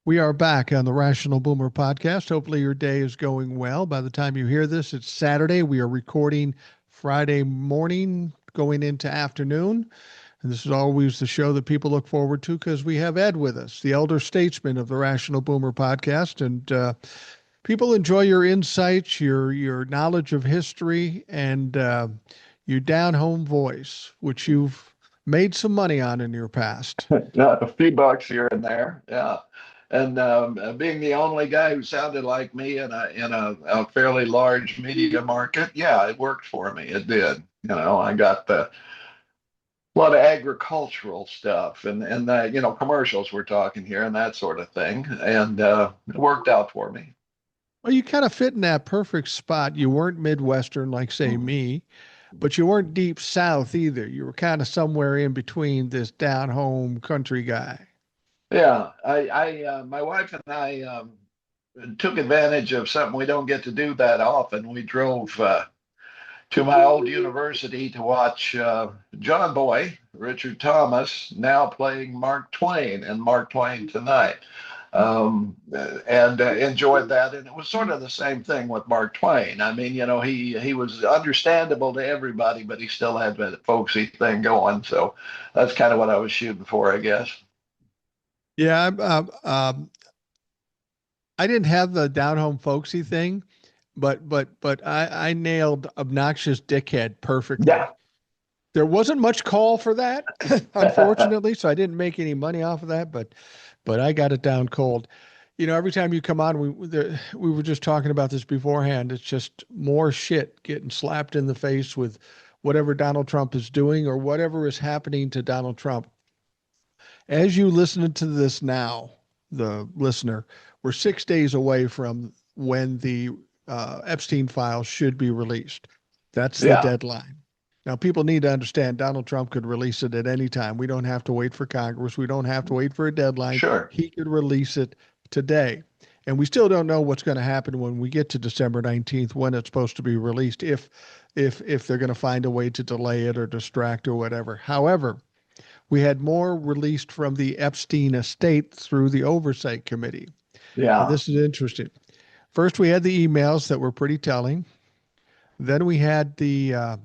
We are back on the Rational Boomer podcast. Hopefully, your day is going well. By the time you hear this, it's Saturday. We are recording Friday morning, going into afternoon. And this is always the show that people look forward to because we have Ed with us, the elder statesman of the Rational Boomer podcast. And people enjoy your insights, your knowledge of history, and your down home voice, which you've made some money on in your past. Yeah, a few bucks here and there. Yeah. And being the only guy who sounded like me in a fairly large media market, yeah, it worked for me. It did. I got a lot of agricultural stuff and commercials we're talking here and that sort of thing. And it worked out for me. Well, you kind of fit in that perfect spot. You weren't Midwestern like, say, me, but you weren't deep South either. You were kind of somewhere in between this down home country guy. Yeah, my wife and I took advantage of something we don't get to do that often. We drove to my old university to watch John Boy, Richard Thomas, now playing Mark Twain and Mark Twain Tonight. And enjoyed that. And it was sort of the same thing with Mark Twain. I mean, he was understandable to everybody, but he still had that folksy thing going. So that's kind of what I was shooting for, I guess. Yeah, I didn't have the down home folksy thing, but I nailed obnoxious dickhead perfectly. Yeah. There wasn't much call for that, unfortunately, so I didn't make any money off of that, but I got it down cold. Every time you come on, we were just talking about this beforehand. It's just more shit getting slapped in the face with whatever Donald Trump is doing or whatever is happening to Donald Trump. As you listen to this now, the listener, we're 6 days away from when the Epstein files should be released. That's the Yeah. deadline. Now, people need to understand Donald Trump could release it at any time. We don't have to wait for Congress. We don't have to wait for a deadline. Sure. He could release it today. And we still don't know what's going to happen when we get to December 19th, when it's supposed to be released, if they're going to find a way to delay it or distract or whatever. However, we had more released from the Epstein estate through the Oversight Committee. And Yeah. this is interesting. First, we had the emails that were pretty telling. Then we had the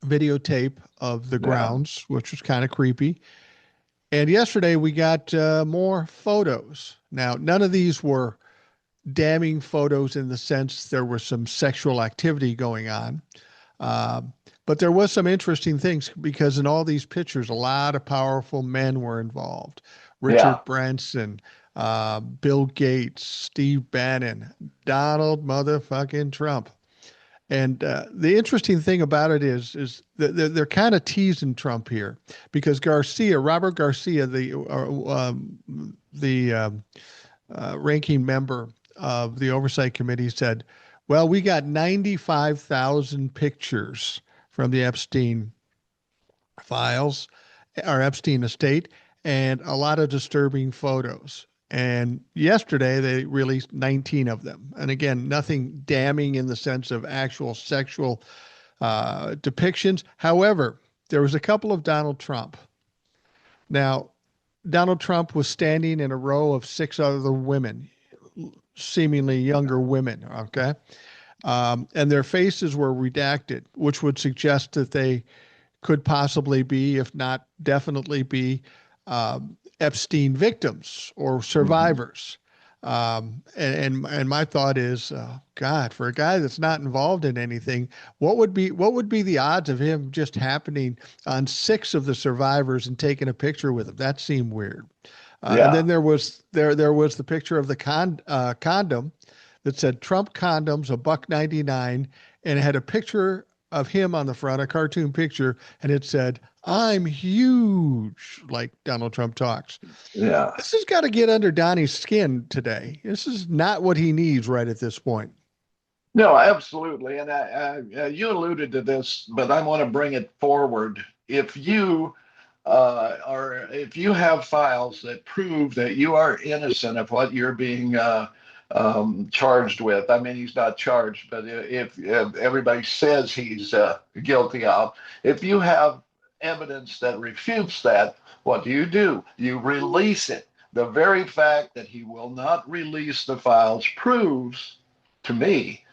videotape of the Yeah. grounds, which was kind of creepy. And yesterday we got more photos. Now, none of these were damning photos in the sense there was some sexual activity going on. Uh, but there was some interesting things because in all these pictures, a lot of powerful men were involved. Yeah. Richard Branson, Bill Gates, Steve Bannon, Donald motherfucking Trump. And the interesting thing about it is that they're kind of teasing Trump here because Robert Garcia, the ranking member of the Oversight Committee, said, "Well, we got 95,000 pictures from the Epstein files, or Epstein estate, and a lot of disturbing photos." And yesterday they released 19 of them. And again, nothing damning in the sense of actual sexual depictions. However, there was a couple of Donald Trump. Now, Donald Trump was standing in a row of six other women, seemingly younger women. Okay. And their faces were redacted, which would suggest that they could possibly be, if not definitely be, Epstein victims or Mhm. survivors. And my thought is, God, for a guy that's not involved in anything, what would be the odds of him just happening on six of the survivors and taking a picture with them? That seemed weird. And then Yeah. there was the picture of the condom that said Trump condoms, a buck 99, and it had a picture of him on the front, a cartoon picture, and it said, "I'm huge," like Donald Trump talks. Yeah. This has got to get under Donnie's skin today. This is not what he needs right at this point. No, absolutely. And you alluded to this, but I want to bring it forward. If you have files that prove that you are innocent of what you're being charged with, I mean, he's not charged, but if everybody says he's guilty of, if you have evidence that refutes that, what do? You release it. The very fact that he will not release the files proves to me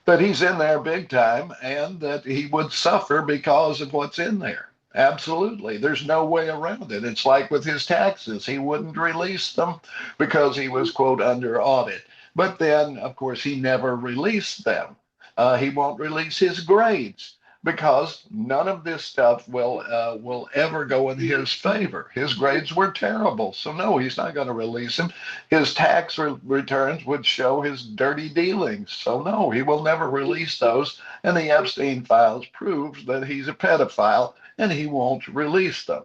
that he's in there big time and that he would suffer because of what's in there. Absolutely. There's no way around it. It's like with his taxes. He wouldn't release them because he was, quote, under audit. But then, of course, he never released them. He won't release his grades because none of this stuff will ever go in his favor. His grades were terrible, so no, he's not going to release them. His returns would show his dirty dealings, so no, he will never release those. And the Epstein files proves that he's a pedophile, and he won't release them.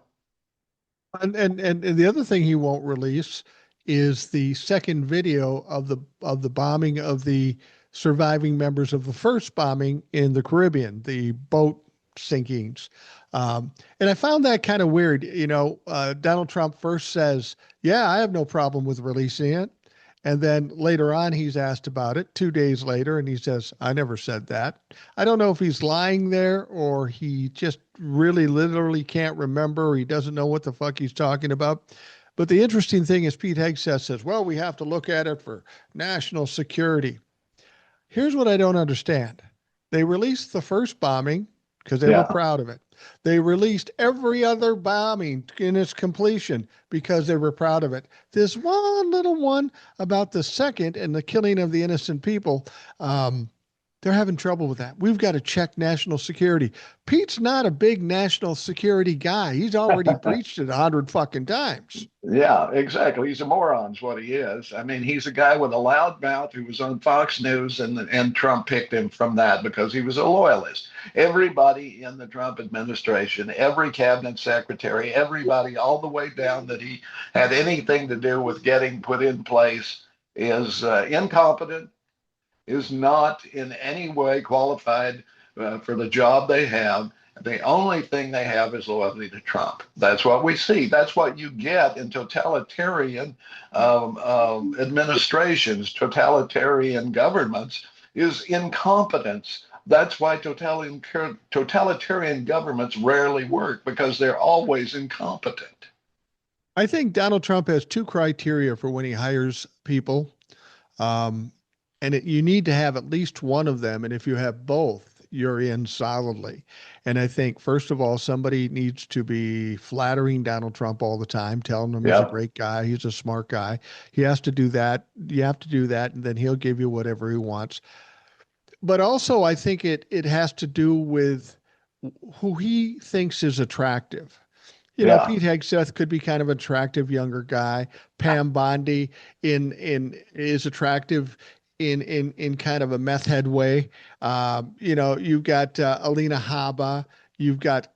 And the other thing he won't release is the second video of the bombing of the surviving members of the first bombing in the Caribbean, the boat sinkings. And I found that kind of weird. Donald Trump first says, "Yeah, I have no problem with releasing it." And then later on, he's asked about it 2 days later, and he says, "I never said that." I don't know if he's lying there or he just really literally can't remember or he doesn't know what the fuck he's talking about. But the interesting thing is Pete Hegseth says, well, we have to look at it for national security. Here's what I don't understand. They released the first bombing because they were Yeah, proud of it. They released every other bombing in its completion because they were proud of it. This one little one about the second and the killing of the innocent people, they're having trouble with that. We've got to check national security. Pete's not a big national security guy. He's already breached it 100 fucking times. yeah, exactly. He's a moron, is what he is. I mean, he's a guy with a loud mouth who was on Fox News, and Trump picked him from that because he was a loyalist. Everybody in the Trump administration, every cabinet secretary, everybody all the way down that he had anything to do with getting put in place is incompetent, is not in any way qualified for the job they have. The only thing they have is loyalty to Trump. That's what we see. That's what you get in totalitarian administrations, totalitarian governments, is incompetence. That's why totalitarian governments rarely work because they're always incompetent. I think Donald Trump has two criteria for when he hires people. Um, you need to have at least one of them. And if you have both, you're in solidly. And I think, first of all, somebody needs to be flattering Donald Trump all the time, telling him he's a Yeah, great guy, he's a smart guy. He has to do that. You have to do that, and then he'll give you whatever he wants. But also, I think it has to do with who he thinks is attractive. yeah, Pete Hegseth could be kind of an attractive younger guy. Pam Bondi in is attractive in kind of a meth head way. You've got Alina Habba, you've got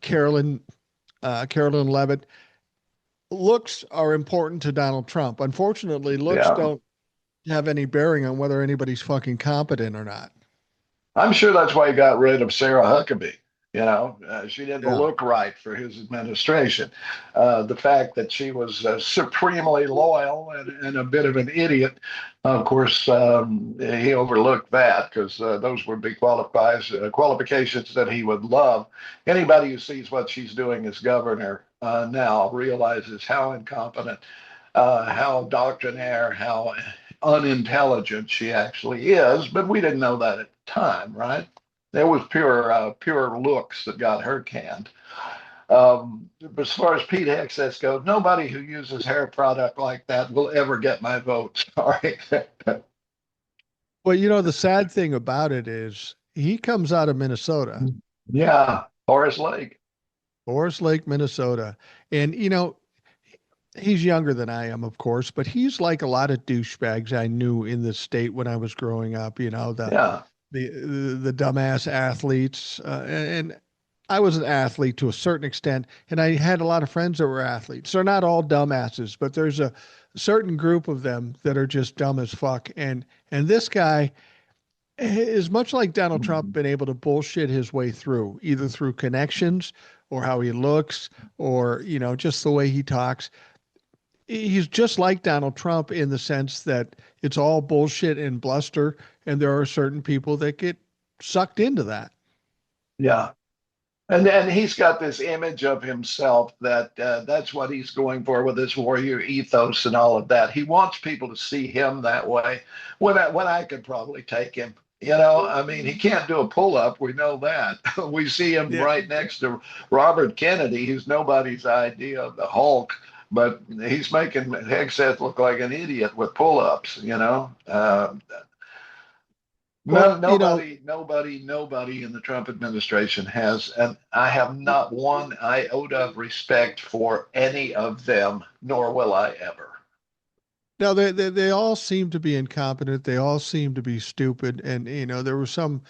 Carolyn Levitt. Looks are important to Donald Trump. Unfortunately, looks yeah. don't have any bearing on whether anybody's fucking competent or not. I'm sure that's why he got rid of Sarah Huckabee. She didn't Yeah. look right for his administration. The fact that she was supremely loyal and a bit of an idiot, of course, he overlooked that because those would be qualifications that he would love. Anybody who sees what she's doing as governor now realizes how incompetent, how doctrinaire, how unintelligent she actually is, but we didn't know that at the time, right? It was pure looks that got her canned. But as far as Pete Hegseth goes, nobody who uses hair product like that will ever get my vote. Sorry. Well, the sad thing about it is he comes out of Minnesota, Yeah, Horace Lake. Forest Lake, Minnesota. And, he's younger than I am, of course, but he's like a lot of douchebags I knew in the state when I was growing up, Yeah, the dumbass athletes. And I was an athlete to a certain extent, and I had a lot of friends that were athletes. They're not all dumbasses, but there's a certain group of them that are just dumb as fuck. And this guy is much like Donald Trump been able to bullshit his way through, either through connections or how he looks or, just the way he talks. He's just like Donald Trump in the sense that it's all bullshit and bluster, and there are certain people that get sucked into that. yeah. And he's got this image of himself that that's what he's going for with his warrior ethos and all of that. He wants people to see him that way. When I could probably take him. I mean, he can't do a pull up. We know that. We see him Yeah. right next to Robert Kennedy, who's nobody's idea of the Hulk, but he's making Hegseth look like an idiot with pull ups. Well, No, nobody in the Trump administration has, and I have not one iota of respect for any of them, nor will I ever. no, they all seem to be incompetent. They all seem to be stupid. And, there was some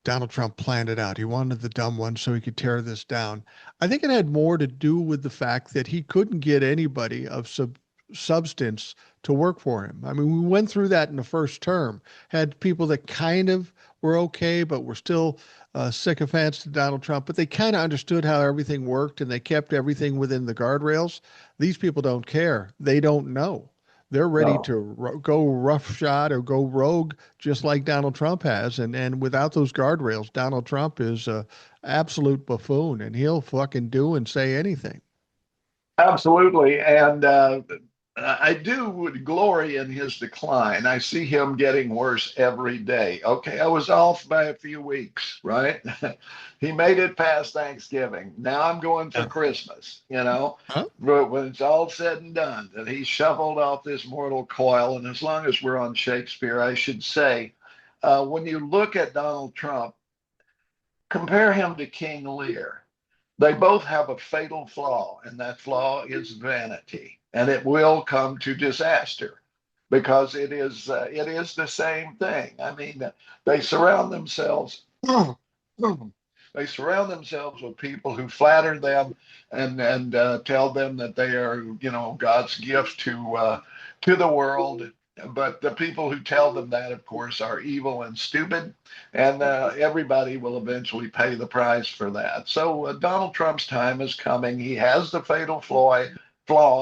Donald Trump planned it out. He wanted the dumb one so he could tear this down. I think it had more to do with the fact that he couldn't get anybody of substance to work for him. I mean, we went through that in the first term, had people that kind of were okay, but were still sycophants to Donald Trump, but they kind of understood how everything worked and they kept everything within the guardrails. These people don't care. They don't know. They're ready No, to go roughshod or go rogue, just like Donald Trump has. And without those guardrails, Donald Trump is a absolute buffoon, and he'll fucking do and say anything. absolutely. And I do would glory in his decline. I see him getting worse every day. Okay, I was off by a few weeks, right? He made it past Thanksgiving. Now I'm going for Yeah. Christmas. Huh? But when it's all said and done, that he shuffled off this mortal coil. And as long as we're on Shakespeare, I should say, when you look at Donald Trump, compare him to King Lear. They both have a fatal flaw, and that flaw is vanity, and it will come to disaster because it is the same thing. I mean, they surround themselves. They surround themselves with people who flatter them and tell them that they are, God's gift to the world. But the people who tell them that, of course, are evil and stupid, and everybody will eventually pay the price for that. So Donald Trump's time is coming. He has the fatal flaw.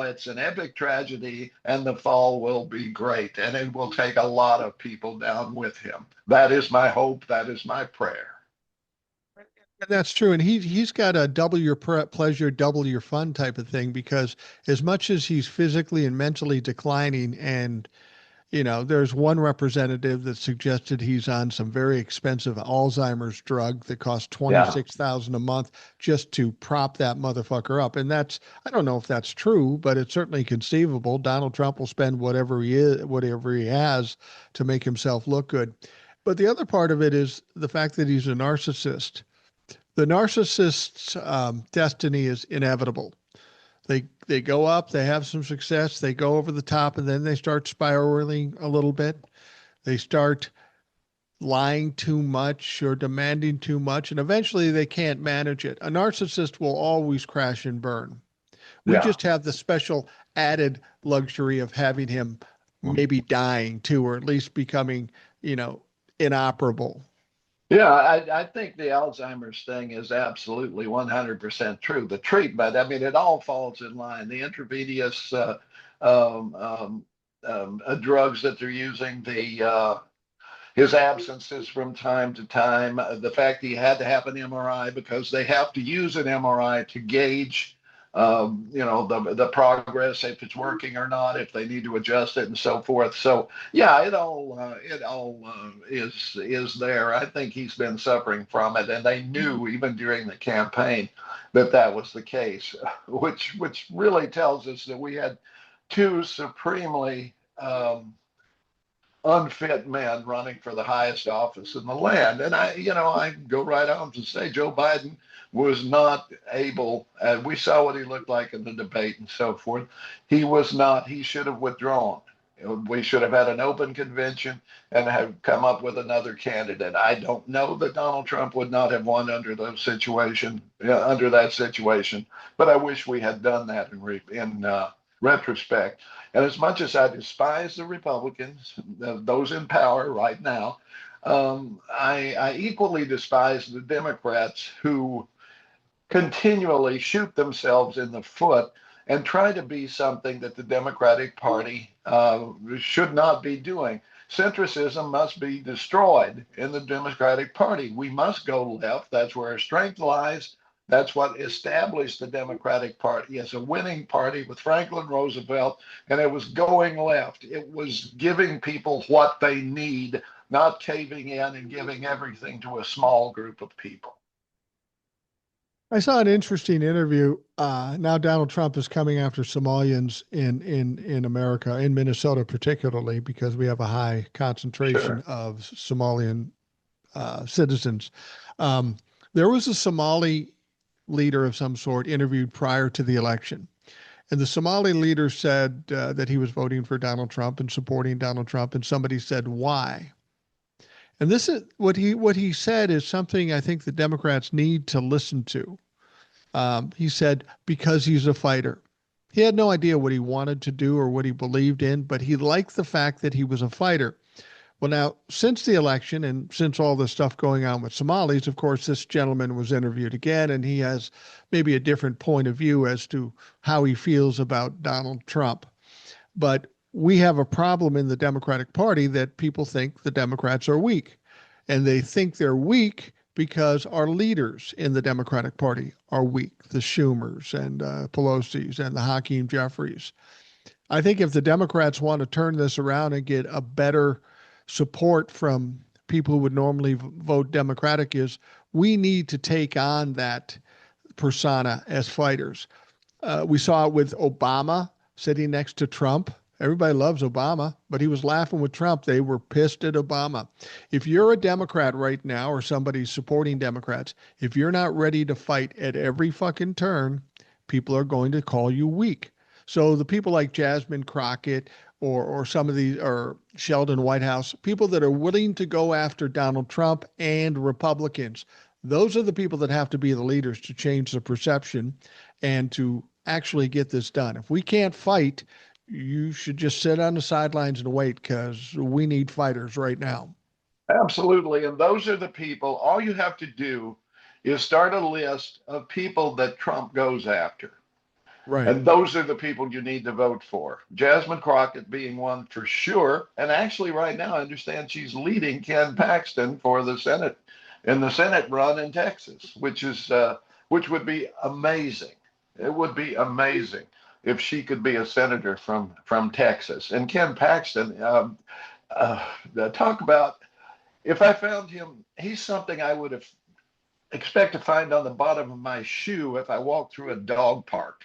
It's an epic tragedy, and the fall will be great, and it will take a lot of people down with him. That is my hope. That is my prayer. And that's true. And he's got a double your pleasure, double your fun type of thing because as much as he's physically and mentally declining, and there's one representative that suggested he's on some very expensive Alzheimer's drug that costs Yeah. 26,000 a month just to prop that motherfucker up. And I don't know if that's true, but it's certainly conceivable. Donald Trump will spend whatever he has to make himself look good. But the other part of it is the fact that he's a narcissist. The narcissist's destiny is inevitable. They go up, they have some success, they go over the top, and then they start spiraling a little bit. They start lying too much or demanding too much, and eventually they can't manage it. A narcissist will always crash and burn. We Yeah. just have the special added luxury of having him maybe dying too, or at least becoming, you know, inoperable. Yeah, I think the Alzheimer's thing is absolutely 100% true. The treatment, I mean, it all falls in line. The intravenous um, um, drugs that they're using, his absences from time to time, the fact that he had to have an MRI because they have to use an MRI to gauge, the progress, if it's working or not, if they need to adjust it, and so forth. So yeah, it all is there. I think he's been suffering from it, and they knew even during the campaign that that was the case, which really tells us that we had two supremely unfit men running for the highest office in the land. And I go right on to say Joe Biden was not able, we saw what he looked like in the debate and so forth. He was not, he should have withdrawn. We should have had an open convention and have come up with another candidate. I don't know that Donald Trump would not have won under that situation, but I wish we had done that in retrospect. And as much as I despise the Republicans, those in power right now, I equally despise the Democrats who continually shoot themselves in the foot and try to be something that the Democratic Party should not be doing. Centricism must be destroyed in the Democratic Party. We must go left. That's where our strength lies. That's what established the Democratic Party as a winning party with Franklin Roosevelt, and it was going left. It was giving people what they need, not caving in and giving everything to a small group of people. I saw an interesting interview. Now Donald Trump is coming after Somalians in America, in Minnesota particularly, because we have a high concentration Sure. of Somalian citizens. Um, there was a Somali leader of some sort interviewed prior to the election, and the Somali leader said that he was voting for Donald Trump and supporting Donald Trump, and somebody said why. And this is what he said is something I think the Democrats need to listen to. He said, because he's a fighter. He had no idea what he wanted to do or what he believed in, but he liked the fact that he was a fighter. Well, now, since the election and since all the stuff going on with Somalis, of course, this gentleman was interviewed again, and he has maybe a different point of view as to how he feels about Donald Trump. But we have a problem in the Democratic Party that people think the Democrats are weak. And they think they're weak because our leaders in the Democratic Party are weak, the Schumers and Pelosi's and the Hakeem Jeffries. I think if the Democrats want to turn this around and get a better support from people who would normally vote Democratic, is we need to take on that persona as fighters. We saw it with Obama sitting next to Trump. Everybody loves Obama, but he was laughing with Trump. They were pissed at Obama. If you're a Democrat right now or somebody supporting Democrats, if you're not ready to fight at every fucking turn, people are going to call you weak. So the people like Jasmine Crockett or some of these, or Sheldon Whitehouse, people that are willing to go after Donald Trump and Republicans, those are the people that have to be the leaders to change the perception and to actually get this done. If we can't fight, you should just sit on the sidelines and wait because we need fighters right now. Absolutely. And those are the people, all you have to do is start a list of people that Trump goes after. Right. And those are the people you need to vote for. Jasmine Crockett being one for sure. And actually, right now, I understand she's leading Ken Paxton for the Senate in the Senate run in Texas, which would be amazing. It would be amazing if she could be a senator from Texas. And Ken Paxton, uh, talk about if I found him, he's something I would have expect to find on the bottom of my shoe if I walked through a dog park.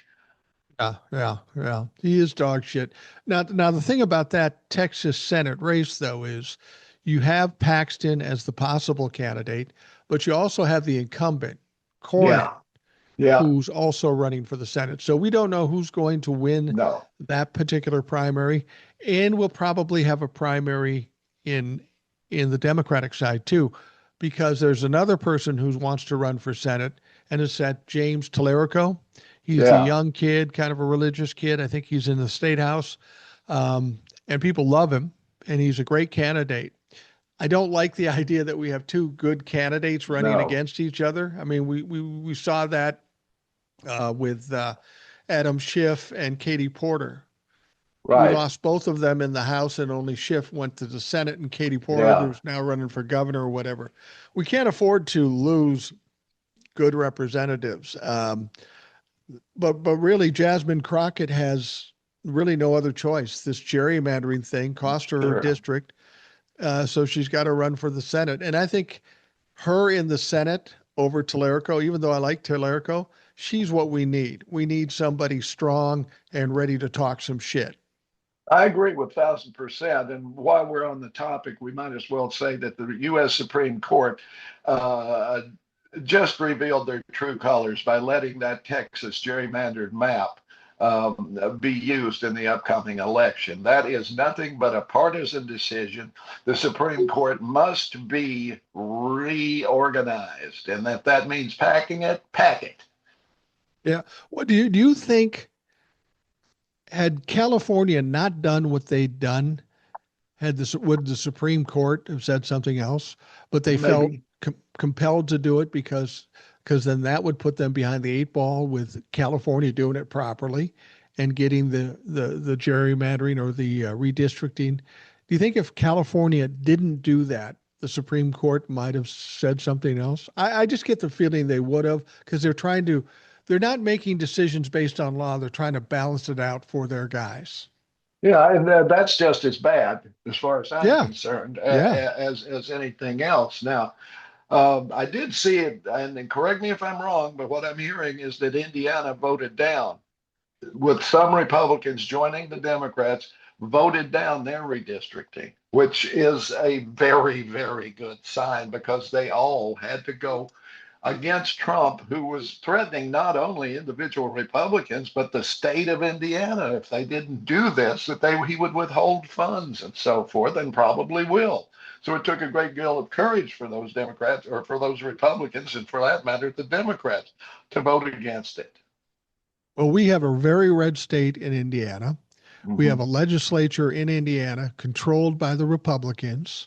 Yeah. He is dog shit. Now the thing about that Texas Senate race, though, is you have Paxton as the possible candidate, but you also have the incumbent, Cornyn, Yeah, yeah, who's also running for the Senate. So we don't know who's going to win no, that particular primary, and we'll probably have a primary in in the Democratic side too, because there's another person who wants to run for Senate, and it's that James Talerico. He's a yeah, young kid, kind of a religious kid. I think he's in the state house, and people love him, and he's a great candidate. I don't like the idea that we have two good candidates running no, against each other. I mean, we saw that with Adam Schiff and Katie Porter. We right, lost both of them in the House, and only Schiff went to the Senate, and Katie Porter, yeah, who's now running for governor or whatever. We can't afford to lose good representatives. But really, Jasmine Crockett has really no other choice. This gerrymandering thing cost her sure. district, so she's got to run for the Senate. And I think her in the Senate over Tallarico, even though I like Tallarico, she's what we need. We need somebody strong and ready to talk some shit. I agree with 1,000%. And while we're on the topic, we might as well say that the U.S. Supreme Court uh, just revealed their true colors by letting that Texas gerrymandered map be used in the upcoming election. That is nothing but a partisan decision. The Supreme Court must be reorganized, and if that means packing it, pack it. Yeah. What do you think had California not done what they'd done, had this would the Supreme Court have said something else, but they felt Maybe. compelled to do it because then that would put them behind the eight ball with California doing it properly and getting the gerrymandering or the redistricting Do you think if California didn't do that, the Supreme Court might have said something else? I just get the feeling they would have because they're not making decisions based on law. They're trying to balance it out for their guys. Yeah, and that's just as bad as far as I'm Yeah, concerned yeah. as anything else. Now, I did see it, and then correct me if I'm wrong, but what I'm hearing is that Indiana voted down, with some Republicans joining the Democrats, voted down their redistricting, which is a very, very good sign because they all had to go against Trump, who was threatening not only individual Republicans, but the state of Indiana. If they didn't do this, he would withhold funds and so forth, and probably will. So it took a great deal of courage for those Democrats or for those Republicans, and for that matter, the Democrats, to vote against it. Well, we have a very red state in Indiana. We have Mm-hmm. a legislature in Indiana controlled by the Republicans.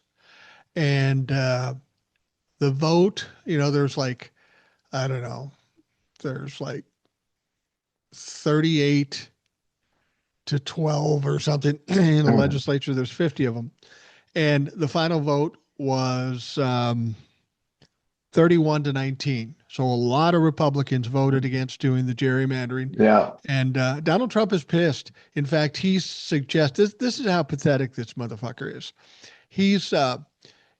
And the vote, there's like, I don't know, there's like 38 to 12 or something in the Mm-hmm. legislature. There's 50 of them. And the final vote was 31 to 19. So a lot of Republicans voted against doing the gerrymandering. Yeah. And Donald Trump is pissed. In fact, he suggests this is how pathetic this motherfucker is. He's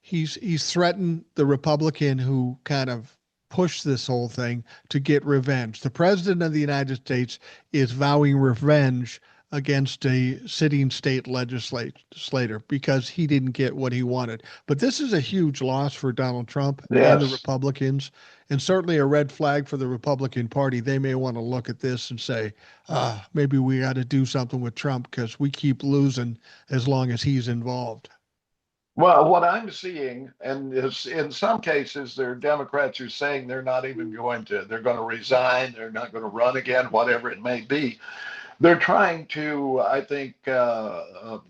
he's threatened the Republican who kind of pushed this whole thing to get revenge. The president of the United States is vowing revenge against a sitting state legislator because he didn't get what he wanted. But this is a huge loss for Donald Trump and the Yes. Republicans, and certainly a red flag for the Republican Party. They may want to look at this and say, maybe we got to do something with Trump because we keep losing as long as he's involved. Well, what I'm seeing, and is in some cases, there are Democrats who are saying they're going to resign, they're not going to run again, whatever it may be. They're trying to, I think,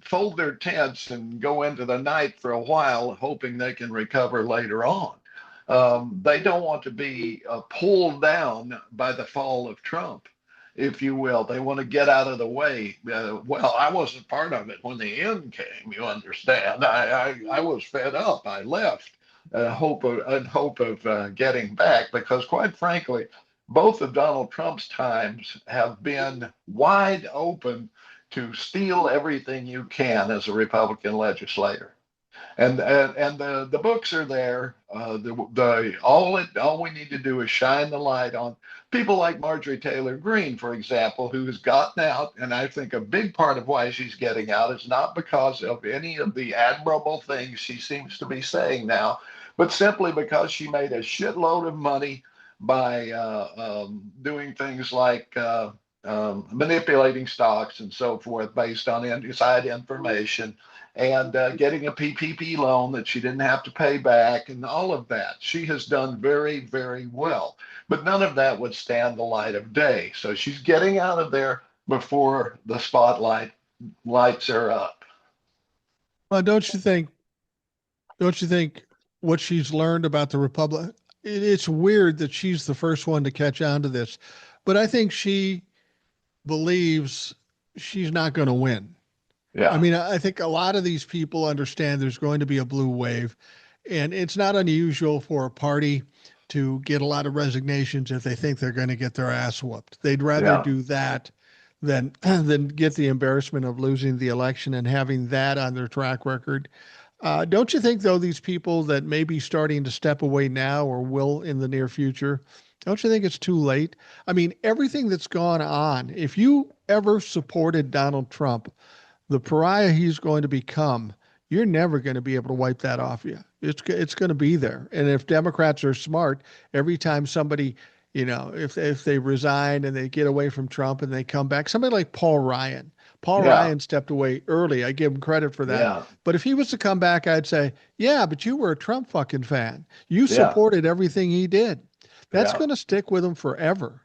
fold their tents and go into the night for a while, hoping they can recover later on. They don't want to be pulled down by the fall of Trump, if you will. They want to get out of the way. Well, I wasn't part of it when the end came. You understand? I was fed up. I left. In hope of getting back, because quite frankly, both of Donald Trump's times have been wide open to steal everything you can as a Republican legislator. And the books are there. All we need to do is shine the light on people like Marjorie Taylor Greene, for example, who has gotten out. And I think a big part of why she's getting out is not because of any of the admirable things she seems to be saying now, but simply because she made a shitload of money by doing things like manipulating stocks and so forth based on inside information, and getting a PPP loan that she didn't have to pay back, and all of that. She has done very, very well. But none of that would stand the light of day. So she's getting out of there before the spotlight lights are up. Well, don't you think what she's learned about the Republic? It's weird that she's the first one to catch on to this, but I think she believes she's not going to win. I Yeah, mean, I think a lot of these people understand there's going to be a blue wave, and it's not unusual for a party to get a lot of resignations if they think they're going to get their ass whooped. They'd rather yeah, do that than than get the embarrassment of losing the election and having that on their track record. Don't you think, though, these people that may be starting to step away now or will in the near future, don't you think it's too late? I mean, everything that's gone on, if you ever supported Donald Trump, the pariah he's going to become, you're never going to be able to wipe that off you. It's going to be there. And if Democrats are smart, every time somebody, if they resign and they get away from Trump and they come back, somebody like Paul Ryan. Paul yeah, Ryan stepped away early. I give him credit for that. yeah, But if he was to come back, I'd say, yeah, but you were a Trump fucking fan. You yeah, supported everything he did. That's yeah. going to stick with him forever.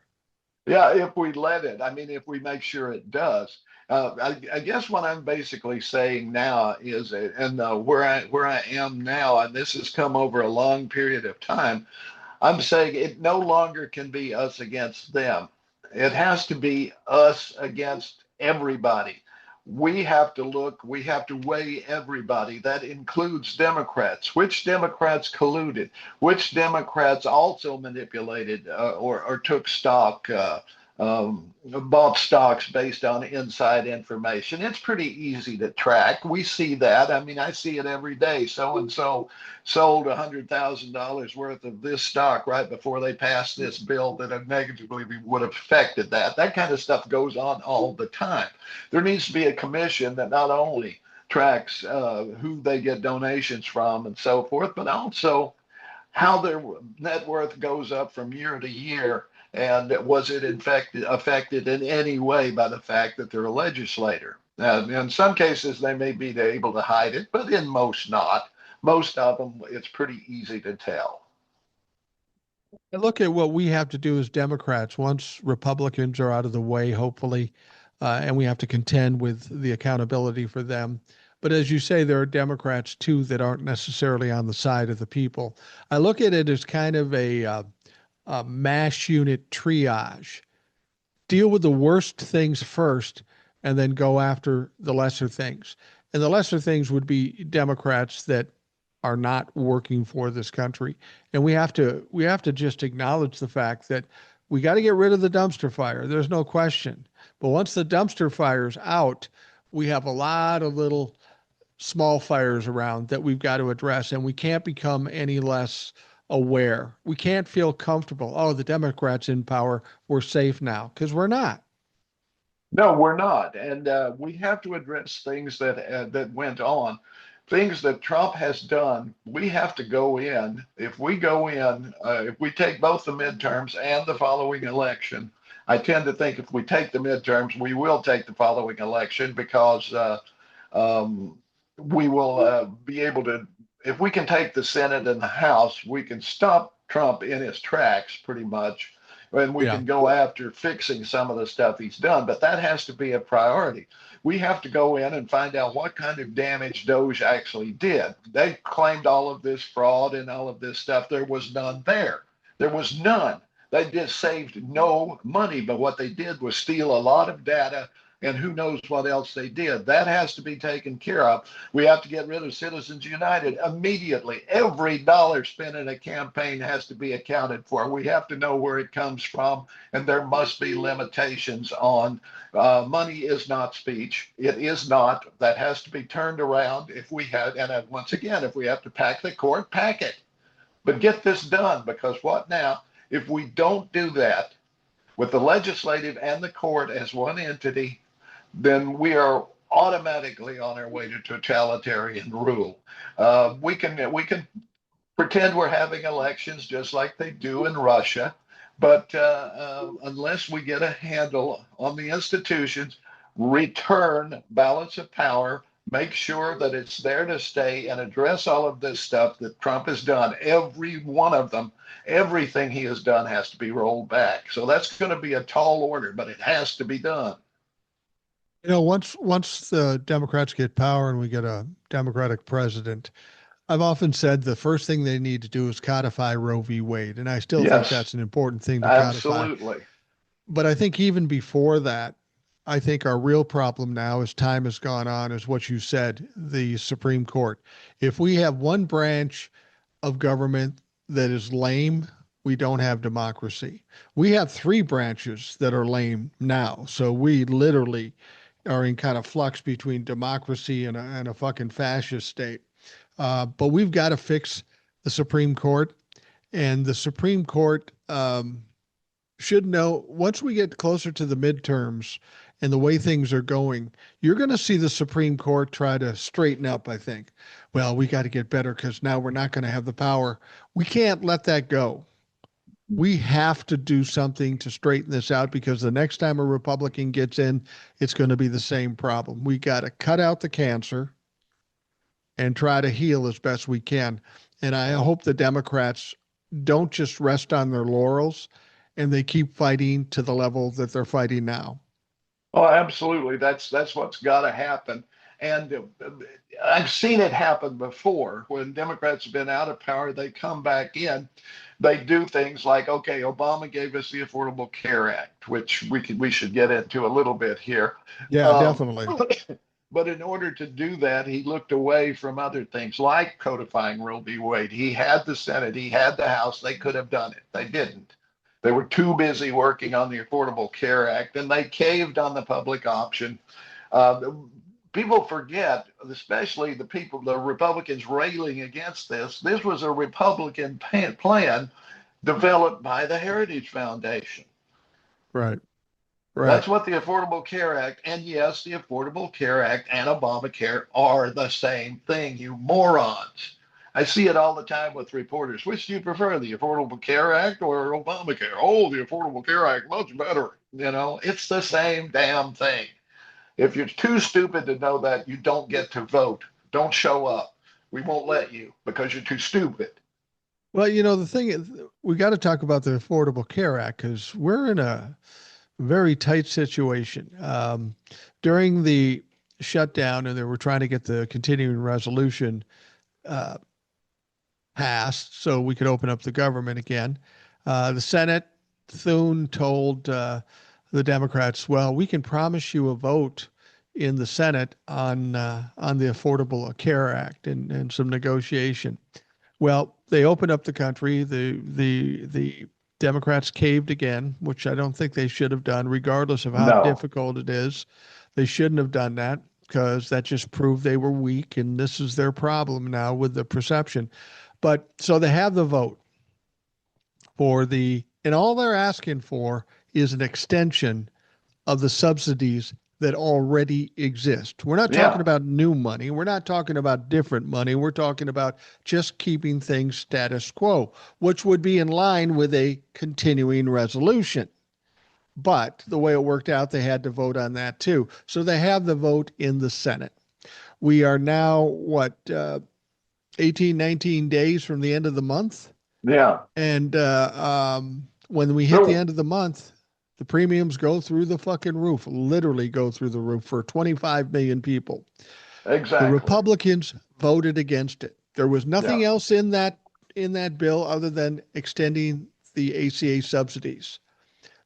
Yeah, if we let it, I mean, if we make sure it does. I guess what I'm basically saying now is, and where I am now, and this has come over a long period of time. I'm saying it no longer can be us against them. It has to be us against everybody. we have to look, we have to weigh everybody. That includes Democrats. Which Democrats colluded? Which Democrats also manipulated or took stock, bought stocks based on inside information? It's pretty easy to track. We see that. I mean, I see it every day. So and so sold $100,000 worth of this stock right before they passed this bill that negatively would have affected that. That kind of stuff goes on all the time. There needs to be a commission that not only tracks who they get donations from and so forth, but also how their net worth goes up from year to year. And was it affected in any way by the fact that they're a legislator? In some cases, they may be able to hide it, but in most not. Most of them, it's pretty easy to tell. And look at what we have to do as Democrats once Republicans are out of the way, hopefully, and we have to contend with the accountability for them. But as you say, there are Democrats too that aren't necessarily on the side of the people. I look at it as kind of a mass unit triage. Deal with the worst things first and then go after the lesser things. And the lesser things would be Democrats that are not working for this country. And we have to just acknowledge the fact that we got to get rid of the dumpster fire. There's no question. But once the dumpster fire's out, we have a lot of little small fires around that we've got to address, and we can't become any less aware. We can't feel comfortable. Oh, the Democrats in power, we're safe now, because we're not. No, we're not, and we have to address things that went on, things that Trump has done. We have to go in. If we go in, if we take both the midterms and the following election, I tend to think if we take the midterms, we will take the following election because um, we will be able to. If we can take the Senate and the House, we can stop Trump in his tracks pretty much, and we Yeah. can go after fixing some of the stuff he's done. But that has to be a priority. We have to go in and find out what kind of damage Doge actually did. They claimed all of this fraud and all of this stuff. There was none there. There was none. They just saved no money, but what they did was steal a lot of data, and who knows what else they did. That has to be taken care of. We have to get rid of Citizens United immediately. Every dollar spent in a campaign has to be accounted for. We have to know where it comes from, and there must be limitations on money is not speech. It is not. That has to be turned around. If we had, and once again, if we have to pack the court, pack it. But get this done, because what now? If we don't do that with the legislative and the court as one entity, then we are automatically on our way to totalitarian rule. We can pretend we're having elections just like they do in Russia, but unless we get a handle on the institutions, return balance of power, make sure that it's there to stay, and address all of this stuff that Trump has done. Every one of them, everything he has done has to be rolled back. So that's going to be a tall order, but it has to be done. Once the Democrats get power and we get a Democratic president, I've often said the first thing they need to do is codify Roe v. Wade, and I still think Yes, that's an important thing to codify. absolutely. But I think even before that, I think our real problem now, as time has gone on, is what you said, the Supreme Court. If we have one branch of government that is lame, we don't have democracy. We have three branches that are lame now. So we literally are in kind of flux between democracy and a fucking fascist state. But we've got to fix the Supreme Court. And the Supreme Court should know once we get closer to the midterms and the way things are going, you're going to see the Supreme Court try to straighten up, I think. Well, we got to get better because now we're not going to have the power. We can't let that go. We have to do something to straighten this out because the next time a Republican gets in, it's going to be the same problem. We got to cut out the cancer and try to heal as best we can. And I hope the Democrats don't just rest on their laurels and they keep fighting to the level that they're fighting now. Oh, absolutely. That's what's got to happen. And I've seen it happen before when Democrats have been out of power, they come back in. they do things like, okay, Obama gave us the Affordable Care Act, which we should get into a little bit here. Yeah, Um, definitely. but in order to do that, he looked away from other things like codifying Roe v. Wade. He had the Senate, he had the House. They could have done it. They didn't. They were too busy working on the Affordable Care Act, and they caved on the public option. Uh, People forget, especially the people, the Republicans railing against this. This was a Republican plan developed by the Heritage Foundation. Right. Right. That's what the Affordable Care Act, and yes, the Affordable Care Act and Obamacare are the same thing, you morons. I see it all the time with reporters. Which do you prefer, the Affordable Care Act or Obamacare? Oh, the Affordable Care Act, much better. It's the same damn thing. If you're too stupid to know that, you don't get to vote. Don't show up. We won't let you because you're too stupid. Well, the thing is, we got to talk about the Affordable Care Act because we're in a very tight situation. During the shutdown, and they were trying to get the continuing resolution uh, passed so we could open up the government again. The Senate, Thune told the Democrats, "Well, we can promise you a vote in the Senate on the Affordable Care Act and some negotiation." Well, they opened up the country. The Democrats caved again, which I don't think they should have done, regardless of how No. difficult it is. They shouldn't have done that because that just proved they were weak, and this is their problem now with the perception. But so they have the vote and all they're asking for is an extension of the subsidies that already exist. We're not talking Yeah, about new money. We're not talking about different money. We're talking about just keeping things status quo, which would be in line with a continuing resolution. But the way it worked out, they had to vote on that too. So they have the vote in the Senate. We are now, 18, 19 days from the end of the month. yeah. And when we hit the So end of the month, the premiums go through the fucking roof, literally go through the roof for 25 million people. The exactly. Republicans voted against it. There was Yeah. nothing else in that bill other than extending the ACA subsidies.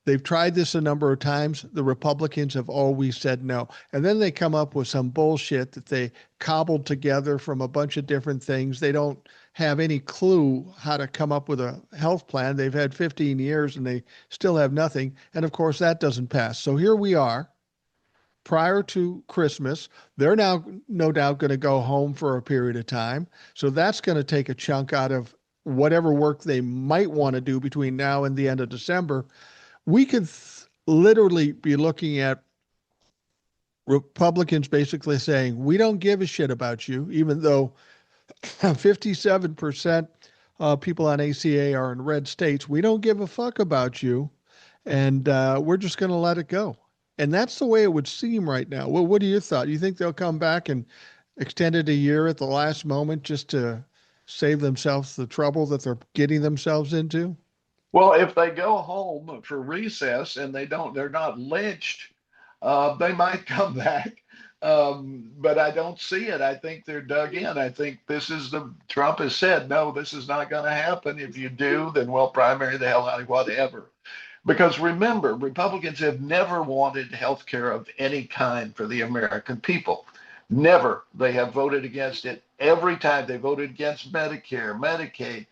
They've tried this a number of times. The Republicans have always said no. And then they come up with some bullshit that they cobbled together from a bunch of different things. They don't have any clue how to come up with a health plan. They've had 15 years and they still have nothing. And of course, that doesn't pass. So here we are prior to Christmas. They're now, no doubt, going to go home for a period of time. So that's going to take a chunk out of whatever work they might want to do between now and the end of December. We could literally be looking at Republicans basically saying, we don't give a shit about you, even though 57% of people on ACA are in red states. We don't give a fuck about you, and we're just going to let it go. And that's the way it would seem right now. Well, what are your thoughts? You think they'll come back and extend it a year at the last moment just to save themselves the trouble that they're getting themselves into? Well, if they go home for recess and they're not lynched, they might come back. But I don't see it. I think they're dug in. I think Trump has said, no, this is not going to happen. If you do, then we'll primary the hell out of whatever. Because remember, Republicans have never wanted health care of any kind for the American people. Never. They have voted against it every time. They voted against Medicare, Medicaid,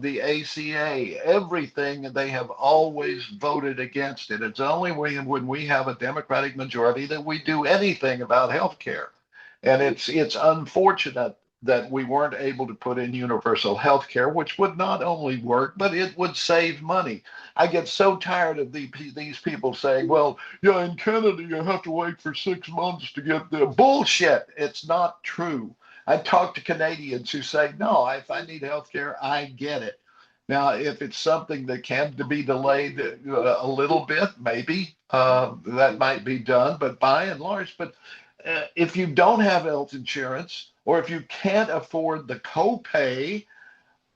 the ACA, everything. They have always voted against it. It's only when we have a Democratic majority that we do anything about health care. And it's unfortunate that we weren't able to put in universal health care, which would not only work, but it would save money. I get so tired of these people saying, well, yeah, in Canada, you have to wait for 6 months to get the bullshit. It's not true. I talk to Canadians who say, no, if I need health care, I get it. Now, if it's something that can be delayed a little bit, maybe that might be done. But by and large, if you don't have health insurance, or if you can't afford the copay,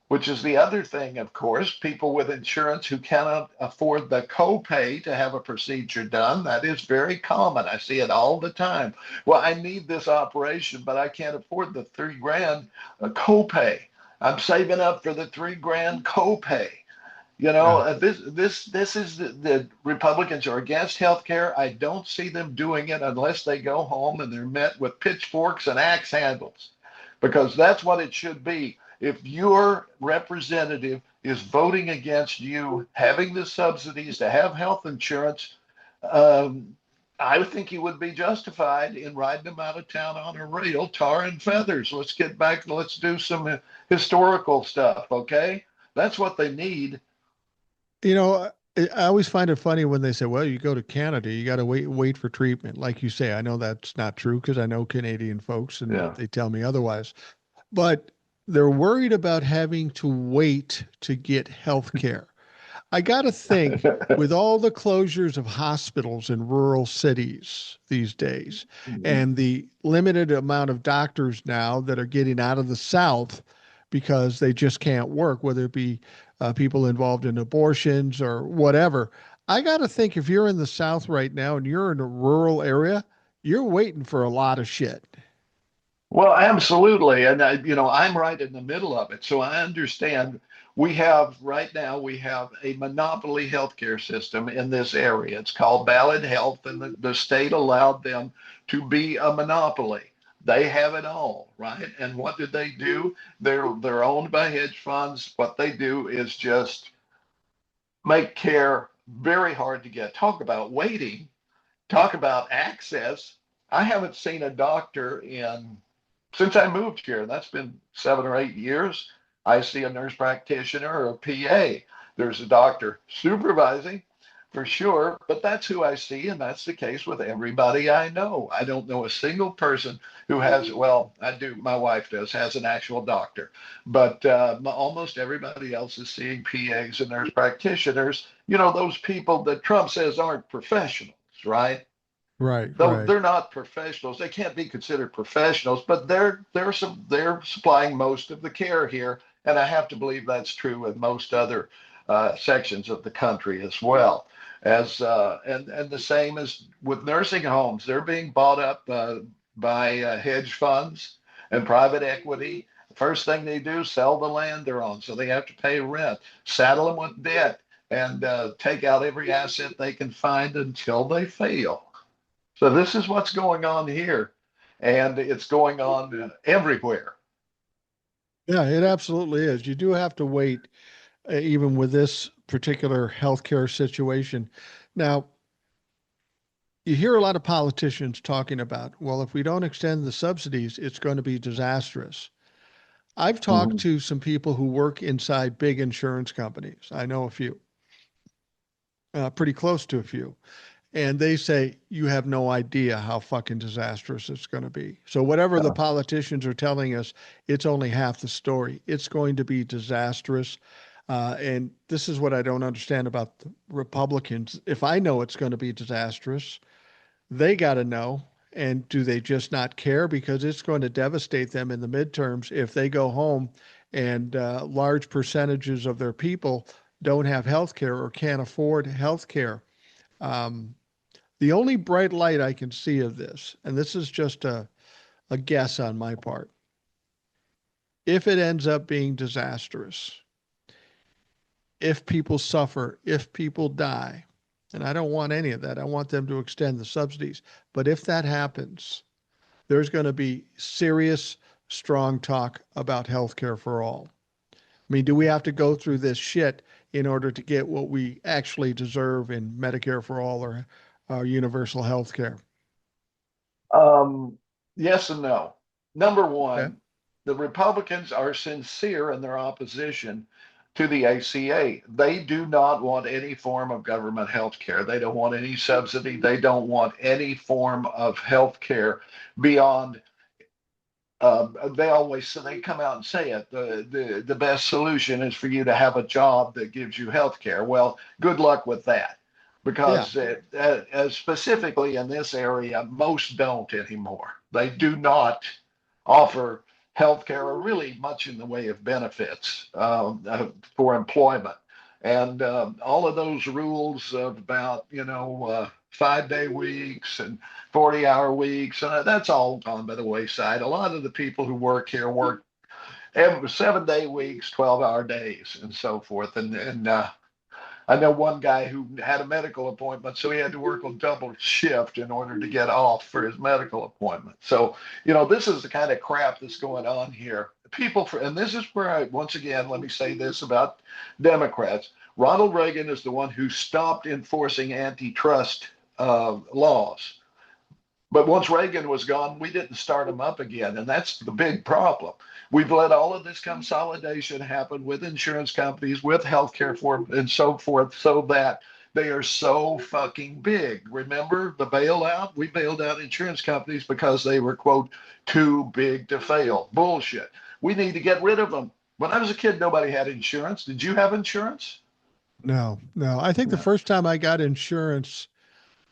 which is the other thing, of course, people with insurance who cannot afford the copay to have a procedure done, that is very common. I see it all the time. Well, I need this operation, but I can't afford the 3 grand copay. I'm saving up for the 3 grand copay. You know, Yeah. this is the Republicans are against health care. I don't see them doing it unless they go home and they're met with pitchforks and axe handles, because that's what it should be. If your representative is voting against you having the subsidies to have health insurance, um, I think he would be justified in riding them out of town on a rail, tar and feathers. Let's get back. Let's do some historical stuff. Okay, that's what they need. You know, I always find it funny when they say, "Well, you go to Canada, you got to wait for treatment." Like you say, I know that's not true because I know Canadian folks and Yeah. they tell me otherwise. But they're worried about having to wait to get health care. I got to think with all the closures of hospitals in rural cities these days and the limited amount of doctors now that are getting out of the South because they just can't work, whether it be people involved in abortions or whatever. I got to think if you're in the South right now and you're in a rural area, you're waiting for a lot of shit. Well, absolutely. And I'm right in the middle of it. So I understand we have right now we have a monopoly healthcare system in this area. It's called Ballot Health, and the state allowed them to be a monopoly. They have it all, right? And what did they do? They're owned by hedge funds. What they do is just make care very hard to get. Talk about waiting, talk about access. I haven't seen a doctor in since I moved here. That's been 7 or 8 years. I see a nurse practitioner or a PA. There's a doctor supervising for sure, but that's who I see, and that's the case with everybody I know. I don't know a single person who has, well, I do, my wife does, has an actual doctor, but almost everybody else is seeing PAs and nurse practitioners. Those people that Trump says aren't professionals, right? Right, Though right. they're not professionals, they can't be considered professionals, but they're supplying most of the care here, and I have to believe that's true with most other sections of the country as well. As and the same as with nursing homes, they're being bought up by hedge funds and private equity. The first thing they do, sell the land they're on, so they have to pay rent, saddle them with debt, and take out every asset they can find until they fail. So this is what's going on here, and it's going on everywhere. Yeah, it absolutely is. You do have to wait, even with this particular healthcare situation. Now, you hear a lot of politicians talking about, well, if we don't extend the subsidies, it's going to be disastrous. I've talked Mhm. to some people who work inside big insurance companies. I know a few, pretty close to a few. And they say, you have no idea how fucking disastrous it's going to be. So, whatever the Yeah. politicians are telling us, it's only half the story. It's going to be disastrous. And this is what I don't understand about the Republicans. If I know it's going to be disastrous, they got to know. And do they just not care? Because it's going to devastate them in the midterms if they go home and large percentages of their people don't have health care or can't afford health care. Um, the only bright light I can see of this, and this is just a guess on my part, if it ends up being disastrous, if people suffer, if people die, and I don't want any of that, I want them to extend the subsidies. But if that happens, there's going to be serious, strong talk about health care for all. I mean, do we have to go through this shit in order to get what we actually deserve in Medicare for all or universal health care? Um, yes and no. Number Okay. one, the Republicans are sincere in their opposition to the ACA. They do not want any form of government health care. They don't want any subsidy. They don't want any form of health care beyond they always so they come out and say it. The best solution is for you to have a job that gives you health care. Well, good luck with that, Yeah. because specifically in this area, most don't anymore. They do not offer health care or really much in the way of benefits for employment. And all of those rules about 5-day weeks and 40-hour weeks, that's all gone by the wayside. A lot of the people who work here work every 7 day weeks, 12-hour days, and so forth. And I know one guy who had a medical appointment, so he had to work a double shift in order to get off for his medical appointment. So, this is the kind of crap that's going on here. And this is where once again, let me say this about Democrats. Ronald Reagan is the one who stopped enforcing antitrust laws. But once Reagan was gone, we didn't start them up again. And that's the big problem. We've let all of this consolidation happen with insurance companies, with healthcare for and so forth, so that they are so fucking big. Remember the bailout? We bailed out insurance companies because they were, quote, too big to fail. Bullshit. We need to get rid of them. When I was a kid, nobody had insurance. Did you have insurance? No, no. I think the No. first time I got insurance,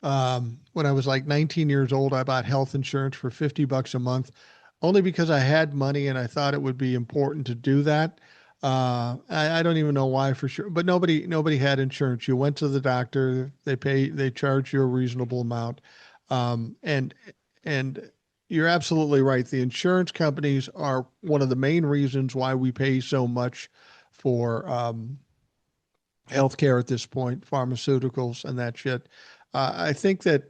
when I was like 19 years old, I bought health insurance for $50 a month, only because I had money and I thought it would be important to do that. I don't even know why for sure, but nobody had insurance. You went to the doctor, they charge you a reasonable amount. And you're absolutely right. The insurance companies are one of the main reasons why we pay so much for, healthcare at this point, pharmaceuticals and that shit. I think that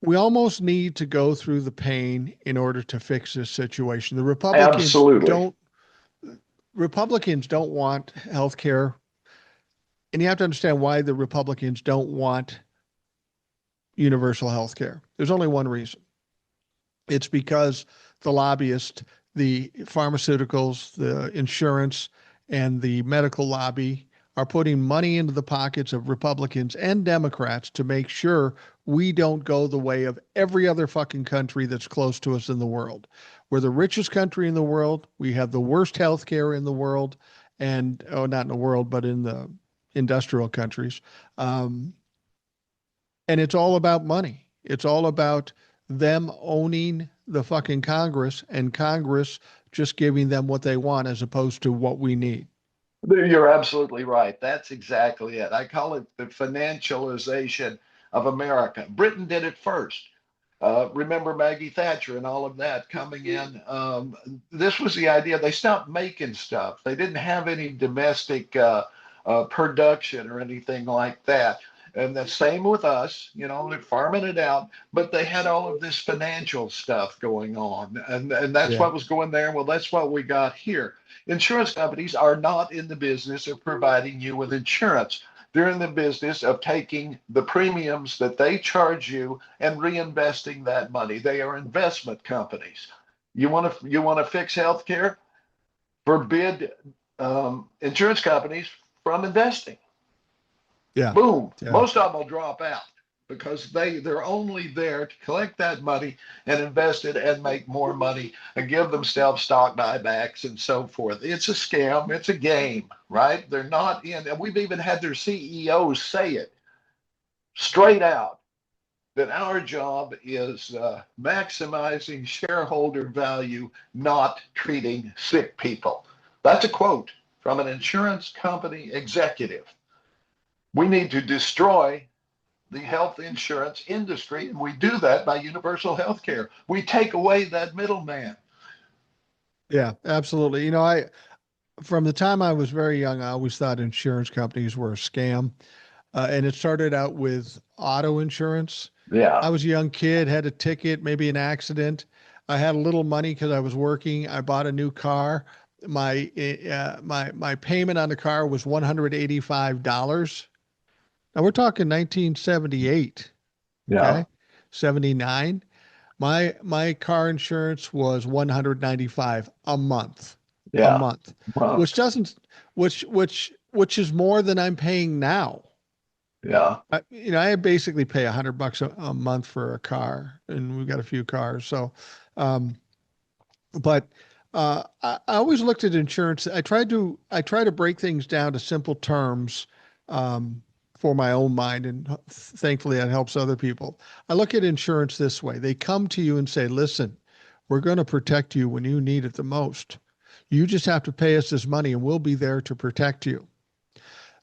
we almost need to go through the pain in order to fix this situation. Absolutely. Republicans don't want healthcare, and you have to understand why the Republicans don't want universal healthcare. There's only one reason. It's because the lobbyists, the pharmaceuticals, the insurance, and the medical lobby are putting money into the pockets of Republicans and Democrats to make sure we don't go the way of every other fucking country that's close to us in the world. We're the richest country in the world. We have the worst health care in the world, and oh, not in the world, but in the industrial countries. Um, and it's all about money. It's all about them owning the fucking Congress and Congress just giving them what they want as opposed to what we need. You're absolutely right. That's exactly it. I call it the financialization of America. Britain did it first. Remember Maggie Thatcher and all of that coming in. This was the idea. They stopped making stuff. They didn't have any domestic production or anything like that. And the same with us, they're farming it out, but they had all of this financial stuff going on. And that's Yeah. what was going there. Well, that's what we got here. Insurance companies are not in the business of providing you with insurance. They're in the business of taking the premiums that they charge you and reinvesting that money. They are investment companies. You want to fix healthcare? Forbid insurance companies from investing. Yeah. Boom. Yeah. Most of them will drop out because they're only there to collect that money and invest it and make more money and give themselves stock buybacks and so forth. It's a scam. It's a game, right? They're not in, and we've even had their CEOs say it straight out that our job is maximizing shareholder value, not treating sick people. That's a quote from an insurance company executive. We need to destroy the health insurance industry, and we do that by universal health care. We take away that middleman. Yeah, absolutely. From the time I was very young, I always thought insurance companies were a scam. And it started out with auto insurance. Yeah, I was a young kid, had a ticket, maybe an accident. I had a little money because I was working. I bought a new car. My payment on the car was $185. Now we're talking 1978, yeah, okay? 79. My car insurance was 195 a month. A yeah. month. Well, Which doesn't which is more than I'm paying now. yeah. I basically pay $100 a month for a car, and we've got a few cars. So, um, but I always looked at insurance. I try to break things down to simple terms, um, for my own mind, and thankfully that helps other people. I look at insurance this way: they come to you and say, "Listen, we're going to protect you when you need it the most. You just have to pay us this money, and we'll be there to protect you."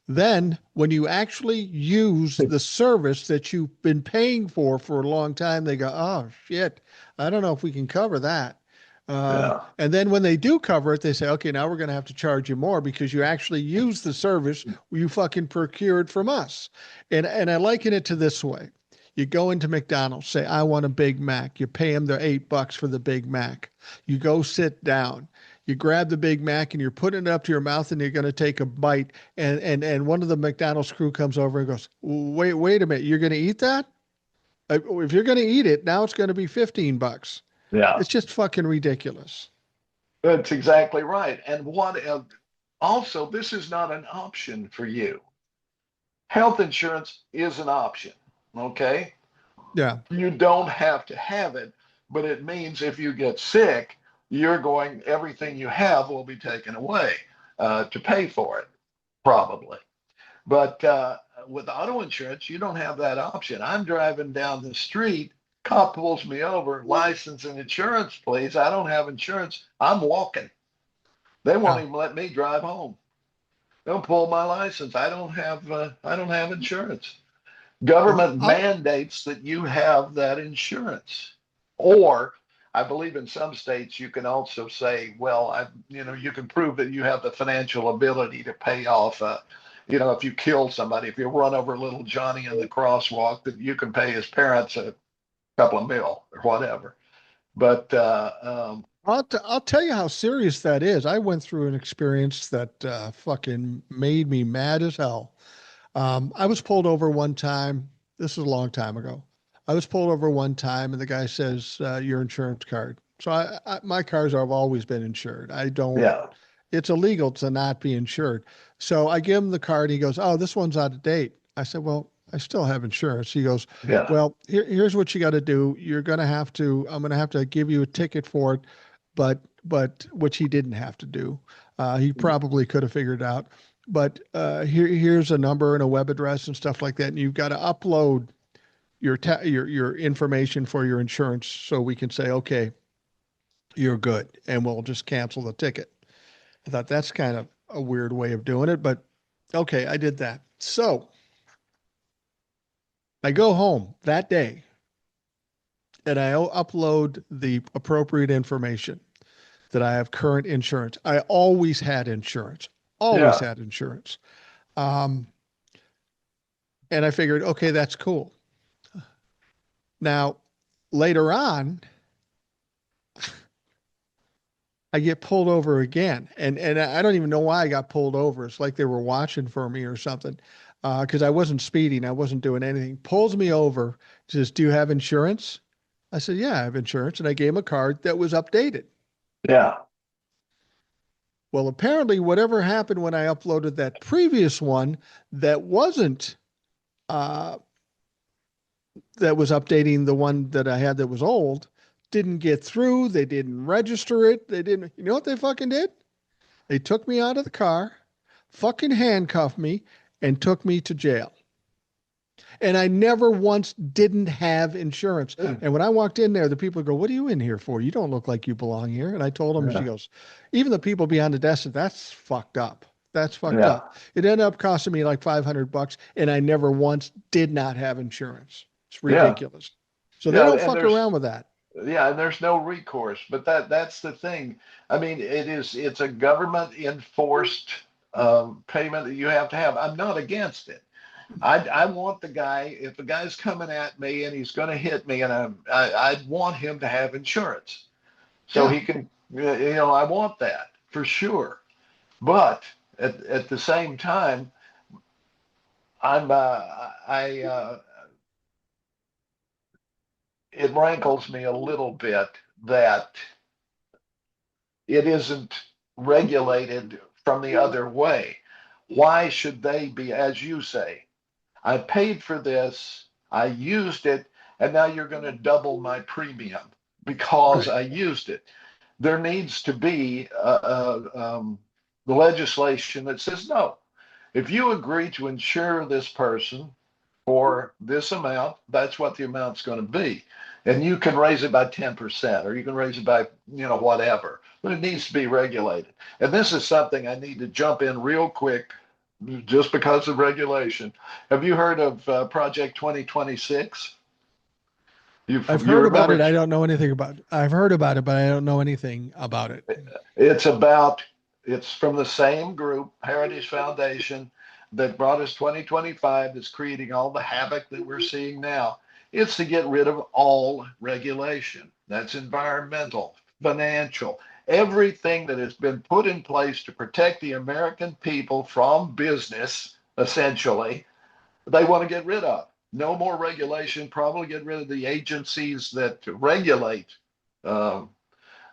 Then, when you actually use the service that you've been paying for a long time, they go, "Oh shit, I don't know if we can cover that." Yeah. And then when they do cover it, they say, okay, now we're going to have to charge you more because you actually use the service you fucking procured from us. And I liken it to this way. You go into McDonald's, say, I want a Big Mac. You pay them their $8 for the Big Mac. You go sit down. You grab the Big Mac and you're putting it up to your mouth and you're going to take a bite. And one of the McDonald's crew comes over and goes, wait a minute, you're going to eat that? If you're going to eat it, now it's going to be $15. Yeah. It's just fucking ridiculous. That's exactly right. And also, this is not an option for you. Health insurance is an option. Okay. Yeah. You don't have to have it, but it means if you get sick, everything you have will be taken away to pay for it, probably. But with auto insurance, you don't have that option. I'm driving down the street, cop pulls me over, license and insurance, please. I don't have insurance. I'm walking. They won't Yeah. even let me drive home. They'll pull my license. I don't have insurance. Well, Government mandates that you have that insurance. Or I believe in some states you can also say, well, you can prove that you have the financial ability to pay off if you kill somebody, if you run over little Johnny in the crosswalk, that you can pay his parents a couple of mil or whatever. But I'll tell you how serious that is. I went through an experience that fucking made me mad as hell. I was pulled over one time. This was a long time ago. I was pulled over one time, and the guy says, "Your insurance card." So my cars have always been insured. I don't. yeah, It's illegal to not be insured. So I give him the card. He goes, "Oh, this one's out of date." I said, "Well, I still have insurance." He goes, yeah, "Well, here's what you got to do. I'm gonna have to give you a ticket for it, but which he didn't have to do. He probably could have figured it out. But here's a number and a web address and stuff like that, and you've got to upload your information for your insurance so we can say, okay, you're good, and we'll just cancel the ticket." I thought that's kind of a weird way of doing it, but okay, I did that. So I go home that day and I upload the appropriate information that I have current insurance. I always had insurance, always yeah, had insurance. Um, and I figured, okay, that's cool. Now, later on, I get pulled over again, and I don't even know why I got pulled over. It's like they were watching for me or something, because I wasn't speeding, I wasn't doing anything. Pulls me over, says, "Do you have insurance?" I said, "Yeah, I have insurance," and I gave him a card that was updated. yeah, Well, apparently, whatever happened when I uploaded that previous one that wasn't uh, that was updating the one that I had that was old didn't get through. They didn't register it. They didn't. You know what they fucking did? They took me out of the car, fucking handcuffed me, and took me to jail. And I never once didn't have insurance. And when I walked in there, the people go, "What are you in here for? You don't look like you belong here." And I told them, she yeah, goes, even the people behind the desk said, "That's fucked up. That's fucked yeah, up." It ended up costing me like $500, and I never once did not have insurance. It's yeah, ridiculous. So they yeah. don't fuck around with that. And there's no recourse. But that's the thing. I mean, it's a government enforced payment that you have to have. I'm not against it. I want the guy, if the guy's coming at me and he's going to hit me, and I'd want him to have insurance so Yeah. he can, I want that for sure. But at the same time, I it rankles me a little bit that it isn't regulated from the other way. Why should they be, as you say, I paid for this, I used it, and now you're going to double my premium because Right. I used it? There needs to be the legislation that says no. If you agree to insure this person for this amount, that's what the amount's going to be. And you can raise it by 10% or you can raise it by, whatever, but it needs to be regulated. And this is something I need to jump in real quick just because of regulation. Have you heard of Project 2026? I've You heard about remember it. I don't know anything about it. I've heard about it, but I don't know anything about it. it's about it's from the same group, Heritage Foundation, that brought us 2025 that's creating all the havoc that we're seeing now. It's to get rid of all regulation. That's environmental, financial, everything that has been put in place to protect the American people from business, essentially, they want to get rid of. No more regulation, probably get rid of the agencies that regulate um,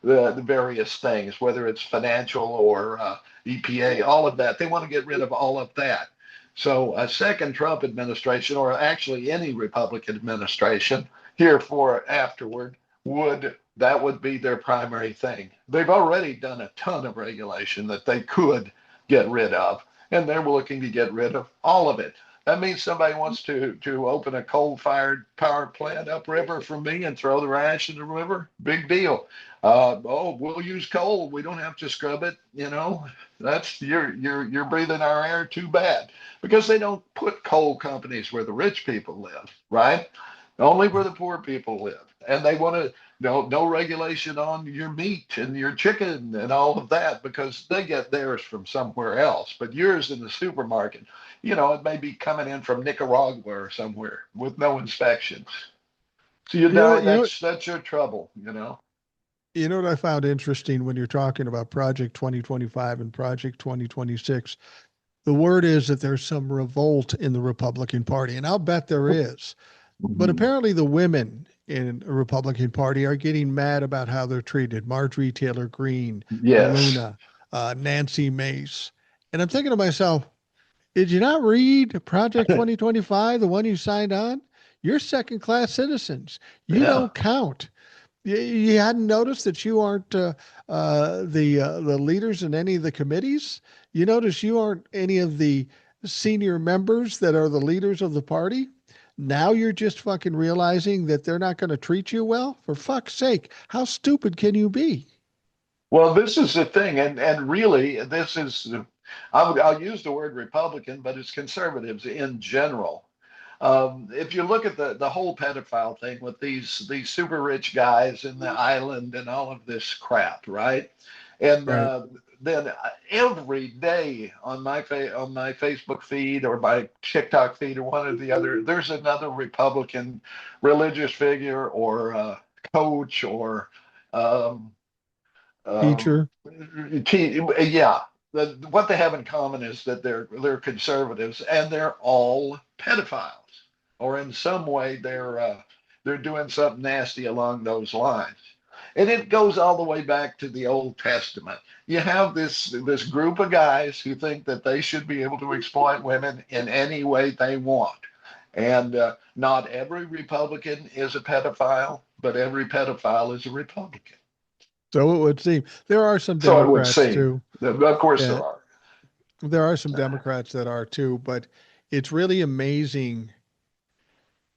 the various things, whether it's financial or EPA, all of that. They want to get rid of all of that. So a second Trump administration, or actually any Republican administration here for afterward, would be their primary thing. They've already done a ton of regulation that they could get rid of, and they're looking to get rid of all of it. That means somebody wants to open a coal-fired power plant upriver from me and throw the ash in the river. Big deal. Oh, we'll use coal. We don't have to scrub it. You know, that's you're breathing our air. Too bad, because they don't put coal companies where the rich people live, right? Only where the poor people live, and they want to no regulation on your meat and your chicken and all of that because they get theirs from somewhere else. But yours in the supermarket, it may be coming in from Nicaragua or somewhere with no inspections. So you You know, know you know, that's your trouble. you know what I found interesting when you're talking about Project 2025 and Project 2026. The word is that there's some revolt in the Republican Party, and I'll bet there is. But Mhm. apparently, the women in the Republican Party are getting mad about how they're treated. Marjorie Taylor Greene, Yes. Luna, Nancy Mace. And I'm thinking to myself, did you not read Project 2025, the one you signed on? You're second class citizens. You Yeah. don't count. You hadn't noticed that you aren't the leaders in any of the committees. You notice you aren't any of the senior members that are the leaders of the party. Now you're just fucking realizing that they're not going to treat you well. For fuck's sake, how stupid can you be? Well, this is the thing, and really, this is I'll use the word Republican, but it's conservatives in general. If you look at the whole pedophile thing with these super rich guys in the island and all of this crap, right? And Right. then every day on on my Facebook feed or my TikTok feed or one or the other, there's another Republican religious figure or coach or um, um, Teacher. yeah. What they have in common is that they're conservatives and they're all pedophiles, or in some way they're doing something nasty along those lines. And it goes all the way back to the Old Testament. You have this group of guys who think that they should be able to exploit women in any way they want. And not every Republican is a pedophile, but every pedophile is a Republican. So it would seem there are some So it would Democrats seem. too. Of course Yeah, there are. there are some Democrats that are too, but it's really amazing.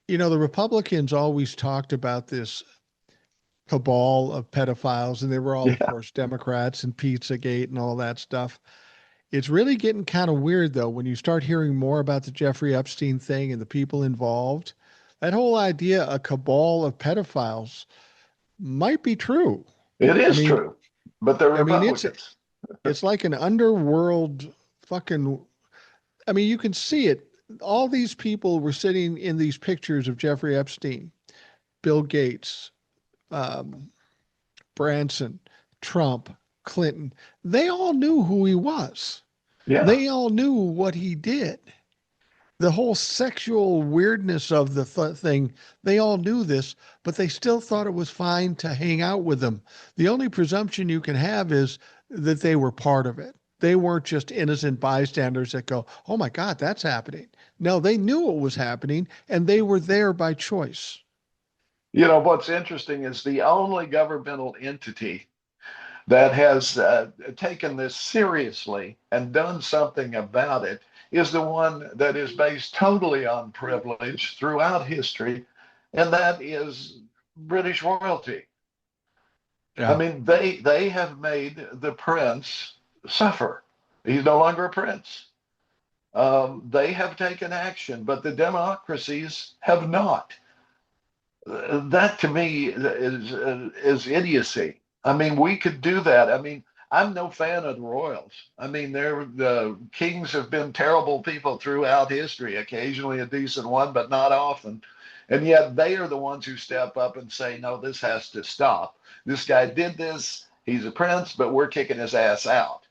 You know, the Republicans always talked about this cabal of pedophiles, and they were all, of Yeah, course, Democrats and Pizzagate and all that stuff. It's really getting kind of weird, though, when you start hearing more about the Jeffrey Epstein thing and the people involved. That whole idea, a cabal of pedophiles, might be true. it I is mean, true. But they're I mean, it's Republicans. it's like an underworld fucking. I mean, you can see it. All these people were sitting in these pictures of Jeffrey Epstein, Bill Gates, um, Branson, Trump, Clinton. They all knew who he was. Yeah. They all knew what he did. The whole sexual weirdness of the thing, they all knew this, but they still thought it was fine to hang out with them. The only presumption you can have is that they were part of it. They weren't just innocent bystanders that go, oh my God, that's happening. No, they knew it was happening and they were there by choice. What's interesting is the only governmental entity that has taken this seriously and done something about it is the one that is based totally on privilege throughout history, and that is British royalty. I Yeah. mean, they have made the prince suffer. He's no longer a prince. They have taken action, but the democracies have not. That to me is idiocy. I mean, we could do that. I mean, I'm no fan of the royals. I mean, the kings have been terrible people throughout history. Occasionally a decent one, but not often. And yet they are the ones who step up and say, "No, this has to stop. This guy did this. He's a prince, but we're kicking his ass out."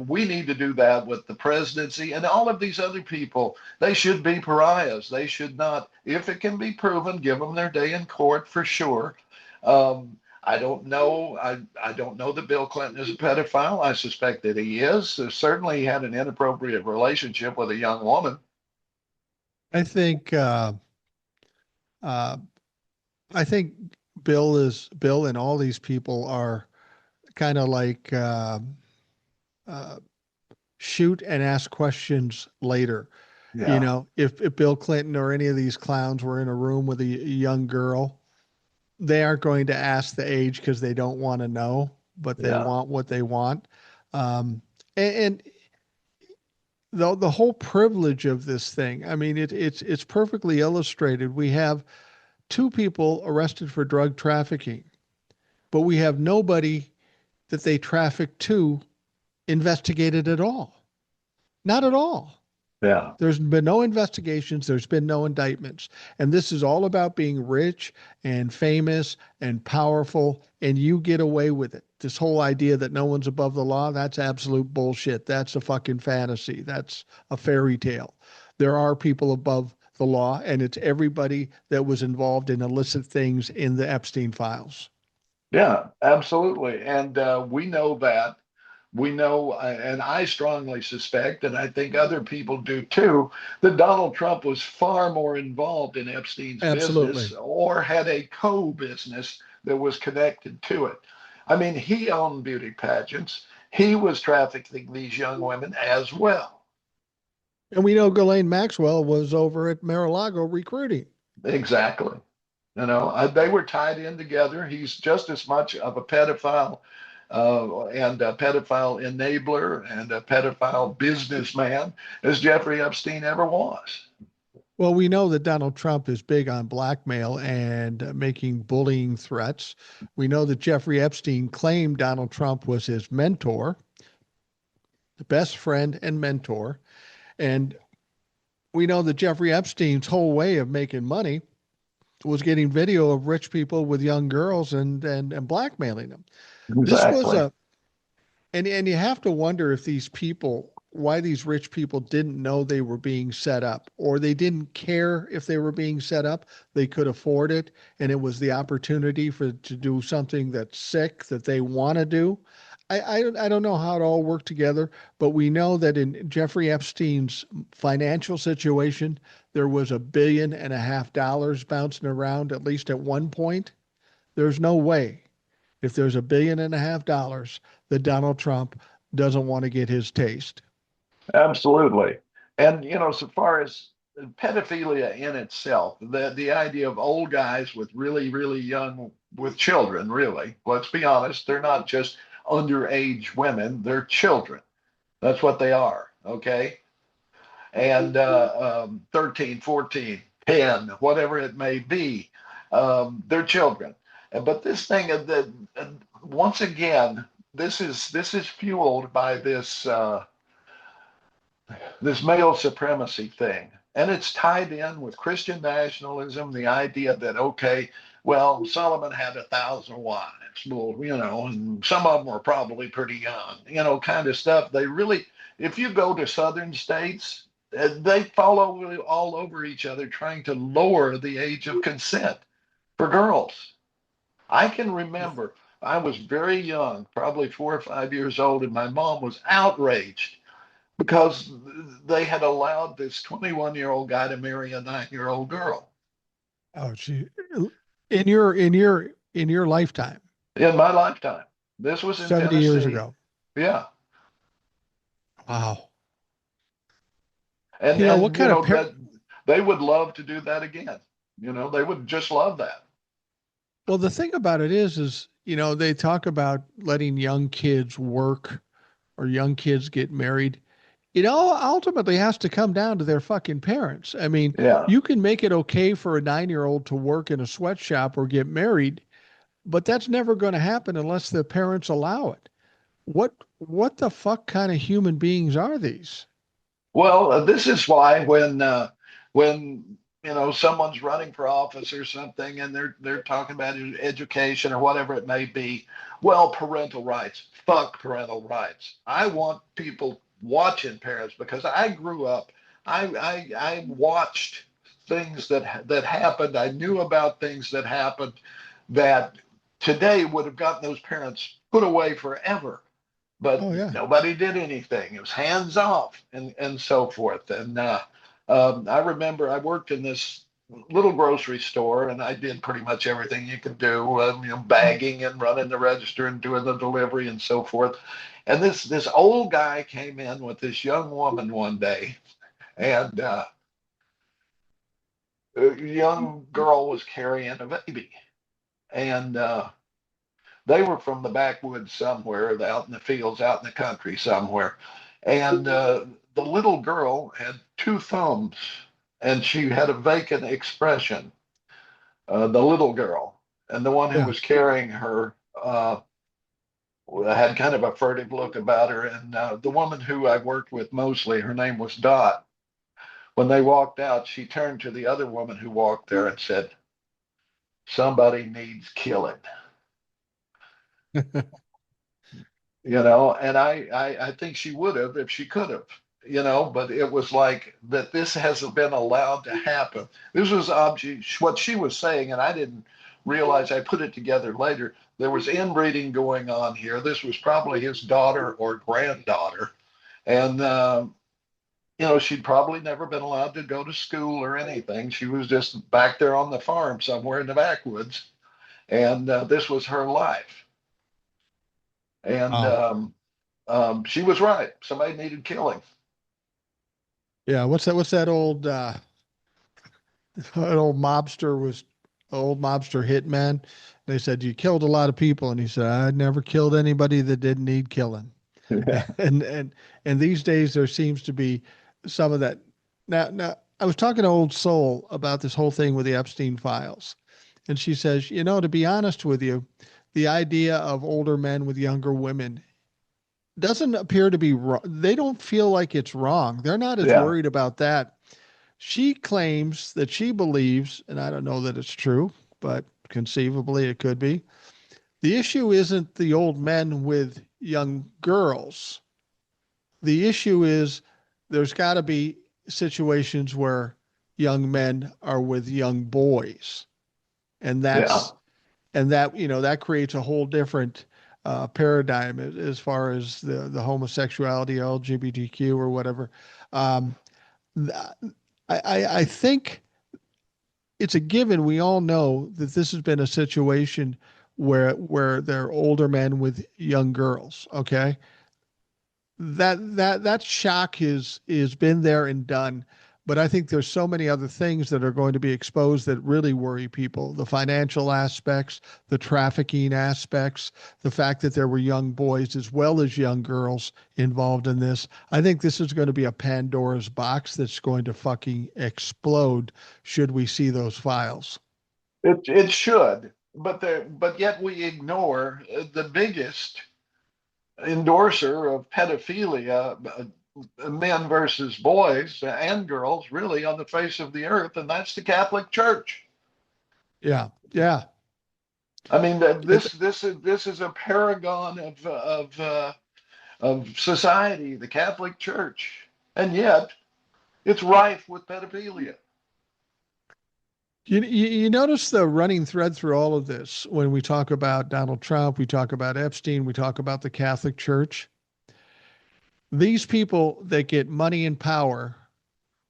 We need to do that with the presidency and all of these other people. They should be pariahs. They should not, if it can be proven, give them their day in court for sure. I don't know. I don't know that Bill Clinton is a pedophile. I suspect that he is. So certainly, he had an inappropriate relationship with a young woman. I think uh, I think Bill and all these people are kind of like uh, shoot and ask questions later. Yeah, If Bill Clinton or any of these clowns were in a room with a young girl, they aren't going to ask the age because they don't want to know, but they yeah, want what they want. And the whole privilege of this thing, I mean, it's perfectly illustrated. We have two people arrested for drug trafficking, but we have nobody that they trafficked to investigated at all. Not at all. yeah. There's been no investigations. There's been no indictments. And this is all about being rich and famous and powerful, and you get away with it. This whole idea that no one's above the law, that's absolute bullshit. That's a fucking fantasy. That's a fairy tale. There are people above the law, and it's everybody that was involved in illicit things in the Epstein files. Yeah, absolutely. And we know that. We know, and I strongly suspect, and I think other people do too, that Donald Trump was far more involved in Epstein's business Absolutely. or had a co business that was connected to it. I mean, he owned beauty pageants, he was trafficking these young women as well. And we know Ghislaine Maxwell was over at Mar-a-Lago recruiting. Exactly. They were tied in together. He's just as much of a pedophile and a pedophile enabler and a pedophile businessman as Jeffrey Epstein ever was. Well, we know that Donald Trump is big on blackmail and making bullying threats. We know that Jeffrey Epstein claimed Donald Trump was his mentor, the best friend and mentor. And we know that Jeffrey Epstein's whole way of making money was getting video of rich people with young girls and blackmailing them. This was Exactly. a and you have to wonder if these people, why these rich people didn't know they were being set up, or they didn't care if they were being set up. They could afford it, and it was the opportunity for to do something that's sick that they want to do. I don't know how it all worked together, but we know that in Jeffrey Epstein's financial situation, there was $1.5 billion bouncing around at least at one point. There's no way if there's $1.5 billion that Donald Trump doesn't want to get his taste. Absolutely. And, so far as pedophilia in itself, the idea of old guys with really, really young, with children, really, let's be honest, they're not just underage women, they're children. That's what they are. Okay. And 13, 14, 10, whatever it may be, they're children. But this thing, once again, this is fueled by this male supremacy thing. And it's tied in with Christian nationalism, the idea that, okay, well, Solomon had 1,000 wives, well, and some of them were probably pretty young, kind of stuff. They really, if you go to southern states, they follow all over each other trying to lower the age of consent for girls. I can remember I was very young, probably 4 or 5 years old, and my mom was outraged because they had allowed this 21-year-old guy to marry a 9-year-old girl Oh, gee. In your lifetime, in my lifetime. This was in 70 years Tennessee. ago. Yeah. Wow. And What and kind of that they would love to do that again. They would just love that. well, the thing about it is, they talk about letting young kids work or young kids get married. it all ultimately has to come down to their fucking parents. I mean, Yeah. you can make it okay for a 9-year-old to work in a sweatshop or get married, but that's never going to happen unless the parents allow it. What the fuck kind of human beings are these? Well, this is why when someone's running for office or something, and they're talking about education or whatever it may be, well, parental rights, fuck parental rights. I want people watching parents because I grew up, I watched things that happened. I knew about things that happened that today would have gotten those parents put away forever, but Oh yeah. nobody did anything. It was hands off and so forth. And I remember I worked in this little grocery store, and I did pretty much everything you could do, bagging and running the register and doing the delivery and so forth. And this old guy came in with this young woman one day, and a young girl was carrying a baby, and they were from the backwoods somewhere, out in the fields, out in the country somewhere. And the little girl had two thumbs, and she had a vacant expression, the little girl. And the one who Yeah. was carrying her had kind of a furtive look about her. And the woman who I worked with mostly, her name was Dot. When they walked out, she turned to the other woman who walked there and said, "Somebody needs killing." And I think she would have if she could have, but it was like that this hasn't been allowed to happen. This was what she was saying, and I didn't realize. I put it together later. There was inbreeding going on here. This was probably his daughter or granddaughter, and she'd probably never been allowed to go to school or anything. She was just back there on the farm somewhere in the backwoods, and this was her life. And Wow. she was right. Somebody needed killing. Yeah. What's that old an old mobster hitman. They said you killed a lot of people, and he said I never killed anybody that didn't need killing. And and these days there seems to be some of that. Now I was talking to Old Soul about this whole thing with the Epstein files, and she says, to be honest with you, the idea of older men with younger women doesn't appear to be wrong. They don't feel like it's wrong. They're not as Yeah, worried about that. She claims that she believes, and I don't know that it's true, but conceivably it could be. The issue isn't the old men with young girls. The issue is there's got to be situations where young men are with young boys. And yeah. that creates a whole different paradigm as far as the homosexuality, LGBTQ or whatever. Um, I think it's a given. We all know that this has been a situation where they're older men with young girls. Okay, that shock is been there and done. But I think there's so many other things that are going to be exposed that really worry people. The financial aspects, the trafficking aspects, the fact that there were young boys as well as young girls involved in this. I think this is going to be a Pandora's box that's going to fucking explode should we see those files. It should, but yet we ignore the biggest endorser of pedophilia, men versus boys and girls, really on the face of the earth, and that's the Catholic Church. Yeah. Yeah. I mean, And this is a paragon of society, the Catholic Church, and yet it's rife with pedophilia. you notice the running thread through all of this when we talk about Donald Trump, we talk about Epstein, we talk about the Catholic Church. These people that get money and power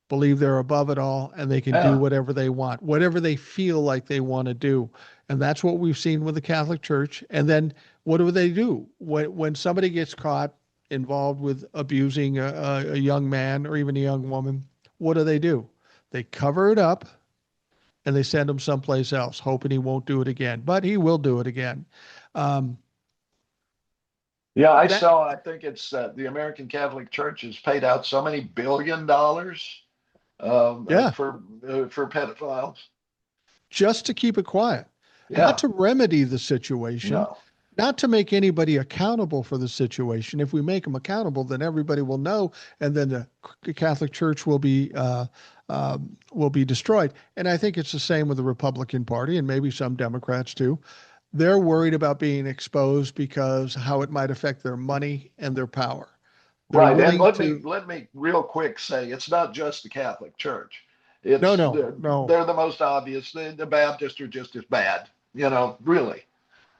believe they're above it all and they can do Yeah, whatever they want, whatever they feel like they want to do. And that's what we've seen with the Catholic Church. And then what do they do when somebody gets caught involved with abusing a young man or even a young woman? What do? They cover it up and they send him someplace else, hoping he won't do it again. But he will do it again. Um, Yeah, I That, saw. I think it's the American Catholic Church has paid out so many $1 billion yeah, for pedophiles. just to keep it quiet, not Yeah, to remedy the situation, no, not to make anybody accountable for the situation. If we make them accountable, then everybody will know, and then the Catholic Church will be destroyed. And I think it's the same with the Republican Party and maybe some Democrats too. They're worried about being exposed because how it might affect their money and their power. They're right. And willing let me to. let me real quick say it's not just the Catholic Church. No, It's no, no. they're the most obvious. The Baptists are just as bad. Really.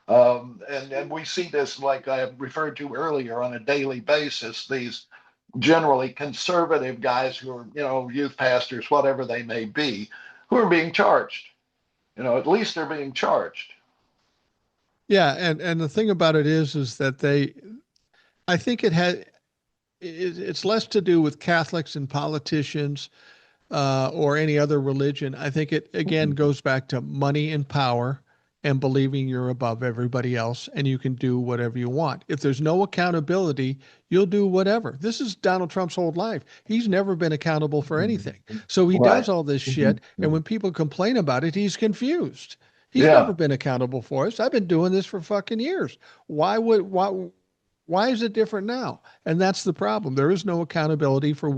And we see this, like I referred to earlier, on a daily basis. These generally conservative guys who are, youth pastors, whatever they may be, who are being charged. At least they're being charged. Yeah, and the thing about it is that I think it's less to do with Catholics and politicians or any other religion. I think it again goes back to money and power and believing you're above everybody else and you can do whatever you want. If there's no accountability, you'll do whatever. This is Donald Trump's whole life. He's never been accountable for anything. So he Right. does all this shit. And when people complain about it, he's confused. He's never Yeah. been accountable for us. I've been doing this for fucking years. Why is it different now? And that's the problem. There is no accountability for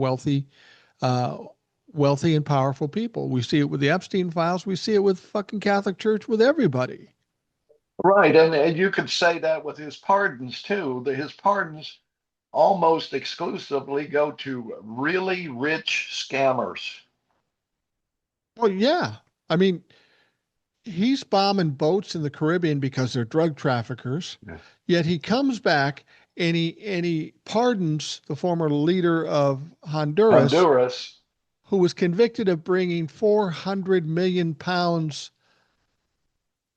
uh, wealthy and powerful people. We see it with the Epstein files. We see it with fucking Catholic Church, with everybody. Right. And you could say that with his pardons too. His pardons almost exclusively go to really rich scammers. Well, yeah. I mean, he's bombing boats in the Caribbean because they're drug traffickers. Yeah. Yet he comes back and he pardons the former leader of Honduras, Honduras. who was convicted of bringing 400 million pounds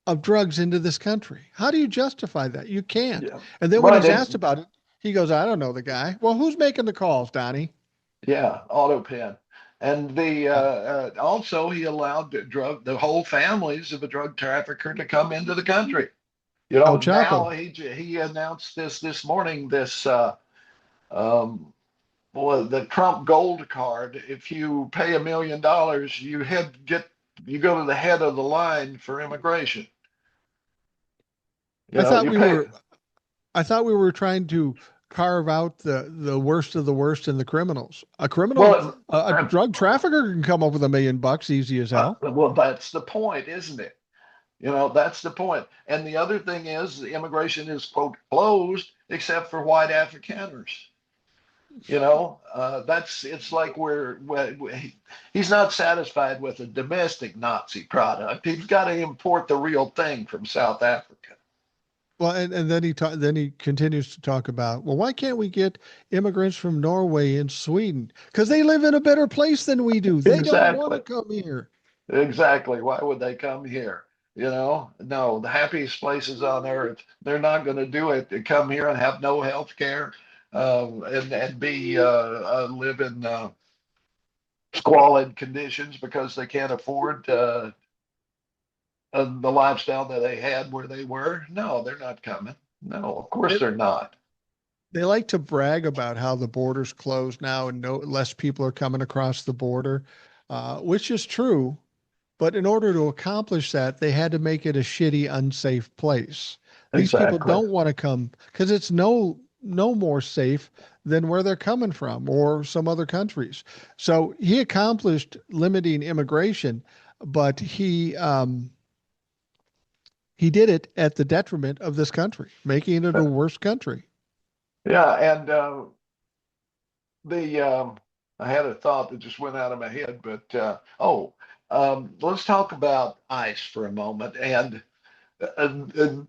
of drugs into this country. How do you justify that? You can't. Yeah. And then when Right. he's asked about it, he goes, I don't know the guy. Well, who's making the calls, Donnie? Yeah, auto pen. And the Yeah. also he allowed the whole families of a drug trafficker to come into the country. El Now Chapo. he announced this morning, this um, well, the Trump Gold Card. If you pay $1 million, you go to the head of the line for immigration. I thought You we pay. were I thought we were trying to carve out the worst of the worst in the criminals. Well, A drug trafficker can come up with $1 million easy as hell. well, that's the point, isn't it? That's the point. And the other thing is, the immigration is, quote, closed except for white Afrikaners. It's like he's not satisfied with a domestic Nazi product. He's got to import the real thing from South Africa. Well, and then he continues to talk about, well, why can't we get immigrants from Norway and Sweden? Because they live in a better place than we do. They don't want Exactly. to come here. Exactly. Why would they come here? No, the happiest places on earth. They're not going to do it to come here and have no health care, and be live in squalid conditions because they can't afford the lifestyle that they had where they were. No, they're not coming. No, of course They, they're not. they like to brag about how the border's closed now and no less people are coming across the border, which is true. But in order to accomplish that, they had to make it a shitty, unsafe place. These people Exactly. don't want to come because it's no more safe than where they're coming from or some other countries. So he accomplished limiting immigration, but he did it at the detriment of this country, making it a worse country. Yeah, and the I had a thought that just went out of my head, but let's talk about ICE for a moment and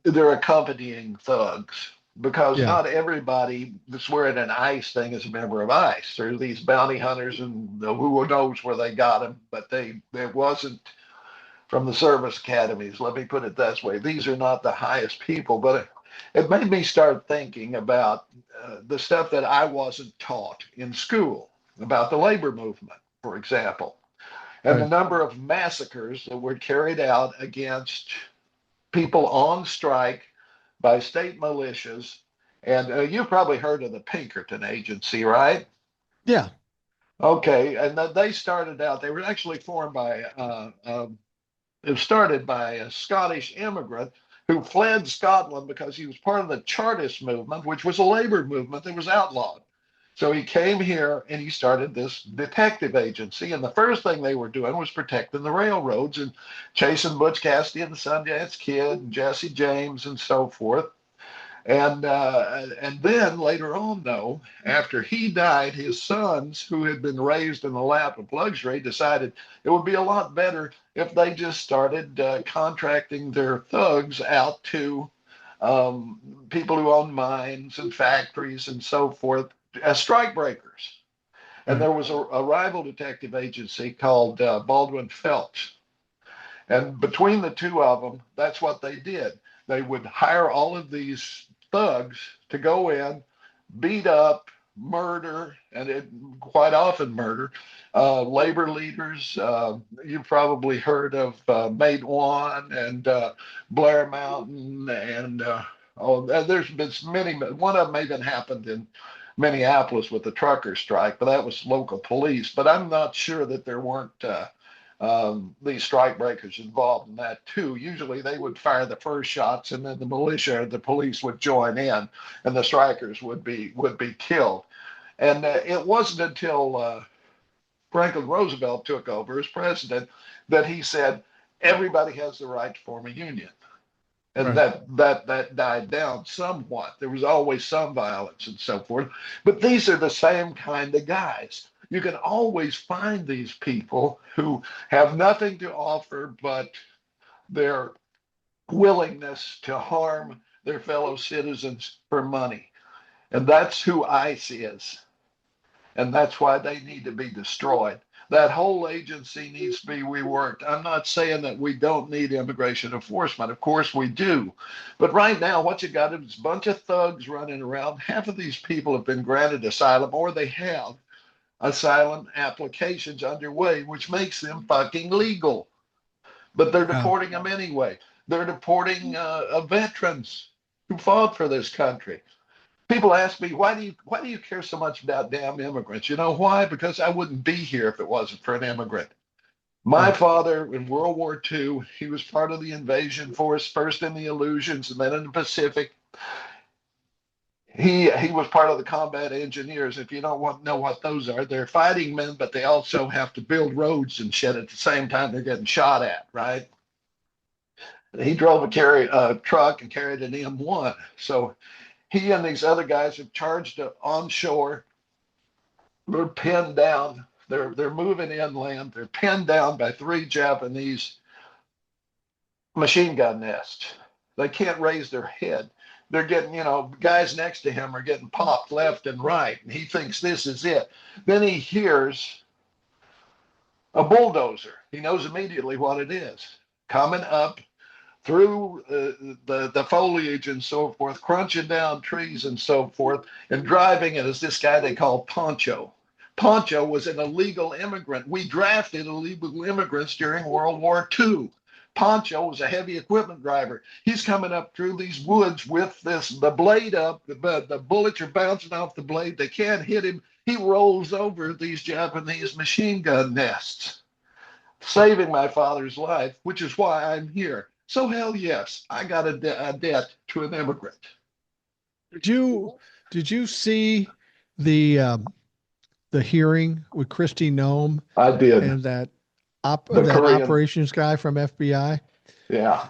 their accompanying thugs, because Yeah. not everybody that's wearing an ICE thing is a member of ICE. There are these bounty hunters, and who knows where they got them, but they wasn't from the service academies. Let me put it this way: these are not the highest people, but it made me start thinking about the stuff that I wasn't taught in school about the labor movement, for example, and the Right. number of massacres that were carried out against people on strike by state militias And you've probably heard of the Pinkerton Agency, right? Yeah. Okay, and they started out. They were actually formed by it was started by a Scottish immigrant who fled Scotland because he was part of the Chartist movement, which was a labor movement that was outlawed. So he came here and he started this detective agency. And the first thing they were doing was protecting the railroads and chasing Butch Cassidy and the Sundance Kid and Jesse James and so forth. And then later on, though, after he died, his sons, who had been raised in the lap of luxury, decided it would be a lot better if they just started contracting their thugs out to people who own mines and factories and so forth as strike breakers. And Right. there was a rival detective agency called Baldwin Felch. And between the two of them, that's what they did. They would hire all of these thugs to go in, beat up, murder, and quite often murder labor leaders. You've probably heard of Mate One and Blair Mountain, and there's been many. One of them even happened in Minneapolis with the trucker strike, but that was local police. But I'm not sure that there weren't these strike breakers involved in that too. Usually they would fire the first shots, and then the militia or the police would join in, and the strikers would be killed. And it wasn't until Franklin Roosevelt took over as president that he said everybody has the right to form a union. And Right. that died down somewhat. There was always some violence and so forth, but these are the same kind of guys. You can always find these people who have nothing to offer but their willingness to harm their fellow citizens for money. And that's who ICE is. And that's why they need to be destroyed. That whole agency needs to be reworked. I'm not saying that we don't need immigration enforcement. Of course we do. But right now, what you got is a bunch of thugs running around. Half of these people have been granted asylum, or they have asylum applications underway, which makes them fucking legal. But they're Yeah. deporting them anyway. They're deporting veterans who fought for this country. People ask me, why do you care so much about damn immigrants? You know why? Because I wouldn't be here if it wasn't for an immigrant. My Right. father in World War II, he was part of the invasion force, first in the Aleutians and then in the Pacific. He was part of the combat engineers. If you don't know what those are, they're fighting men, but they also have to build roads and shit at the same time they're getting shot at, right? He drove a truck and carried an M1. So he and these other guys have charged onshore. They're pinned down. They're moving inland. They're pinned down by three Japanese machine gun nests. They can't raise their head. They're getting, guys next to him are getting popped left and right, and he thinks this is it. Then he hears a bulldozer. He knows immediately what it is coming up through the foliage and so forth, crunching down trees and so forth, and driving it is this guy they call Poncho. Poncho was an illegal immigrant. We drafted illegal immigrants during World War II. Poncho was a heavy equipment driver. He's coming up through these woods with the blade up. The bullets are bouncing off the blade. They can't hit him. He rolls over these Japanese machine gun nests, saving my father's life, which is why I'm here. So hell yes, I got a debt to an immigrant. Did you did you see the um, the hearing with Christy Nome I did. and The that Korean, operations guy from FBI? yeah.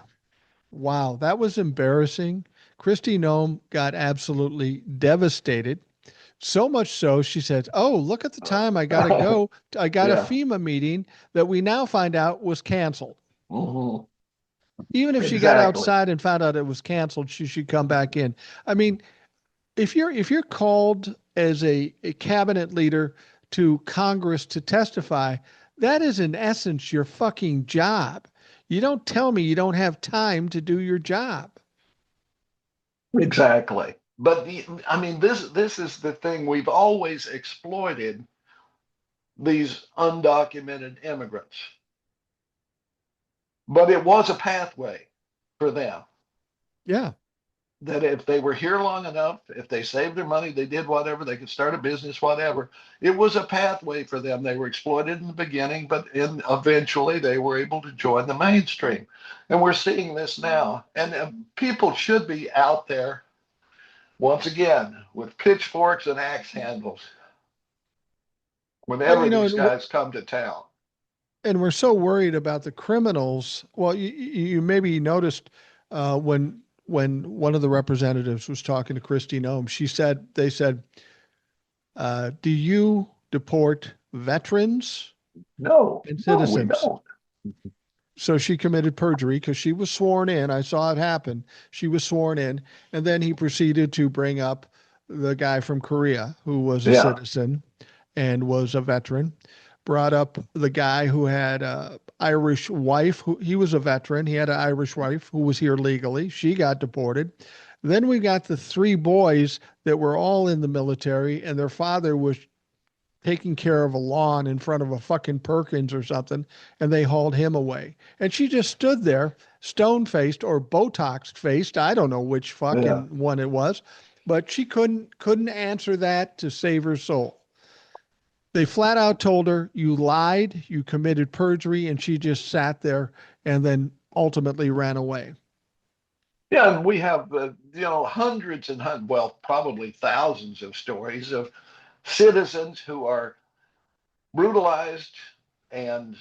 Wow, that was embarrassing. Christy Nome got absolutely devastated. So much so, she said, "Oh, look at the time. I got to go. I got a Yeah. FEMA meeting that we now find out was canceled." Hmm. Even if she got Exactly. outside and found out it was canceled, she should come back in. I mean, if you're called as a cabinet leader to Congress to testify, that is in essence your fucking job. You don't tell me you don't have time to do your job. Exactly. But I mean, this is the thing. We've always exploited these undocumented immigrants, but it was a pathway for them. Yeah. that if they were here long enough, if they saved their money, they did whatever, they could start a business, whatever. It was a pathway for them. They were exploited in the beginning, but eventually they were able to join the mainstream. And we're seeing this now. And people should be out there once again with pitchforks and axe handles Well, whenever these guys come to town. and we're so worried about the criminals. Well, you maybe noticed when one of the representatives was talking to Christy Nome, they said, "Do you deport veterans No, and no, we citizens?" don't. So she committed perjury because she was sworn in. I saw it happen. She was sworn in, and then he proceeded to bring up the guy from Korea who was a Yeah, citizen and was a veteran, brought up the guy who had a Irish wife who he was a veteran. He had an Irish wife who was here legally. She got deported. Then we got the three boys that were all in the military and their father was taking care of a lawn in front of a fucking Perkins or something, and they hauled him away. And she just stood there, stone faced or Botox faced. I don't know which yeah. fucking one it was, but she couldn't answer that to save her soul. They flat out told her, you lied, you committed perjury, and she just sat there and then ultimately ran away. Yeah, and we have, hundreds and hundreds, well, probably thousands of stories of citizens who are brutalized and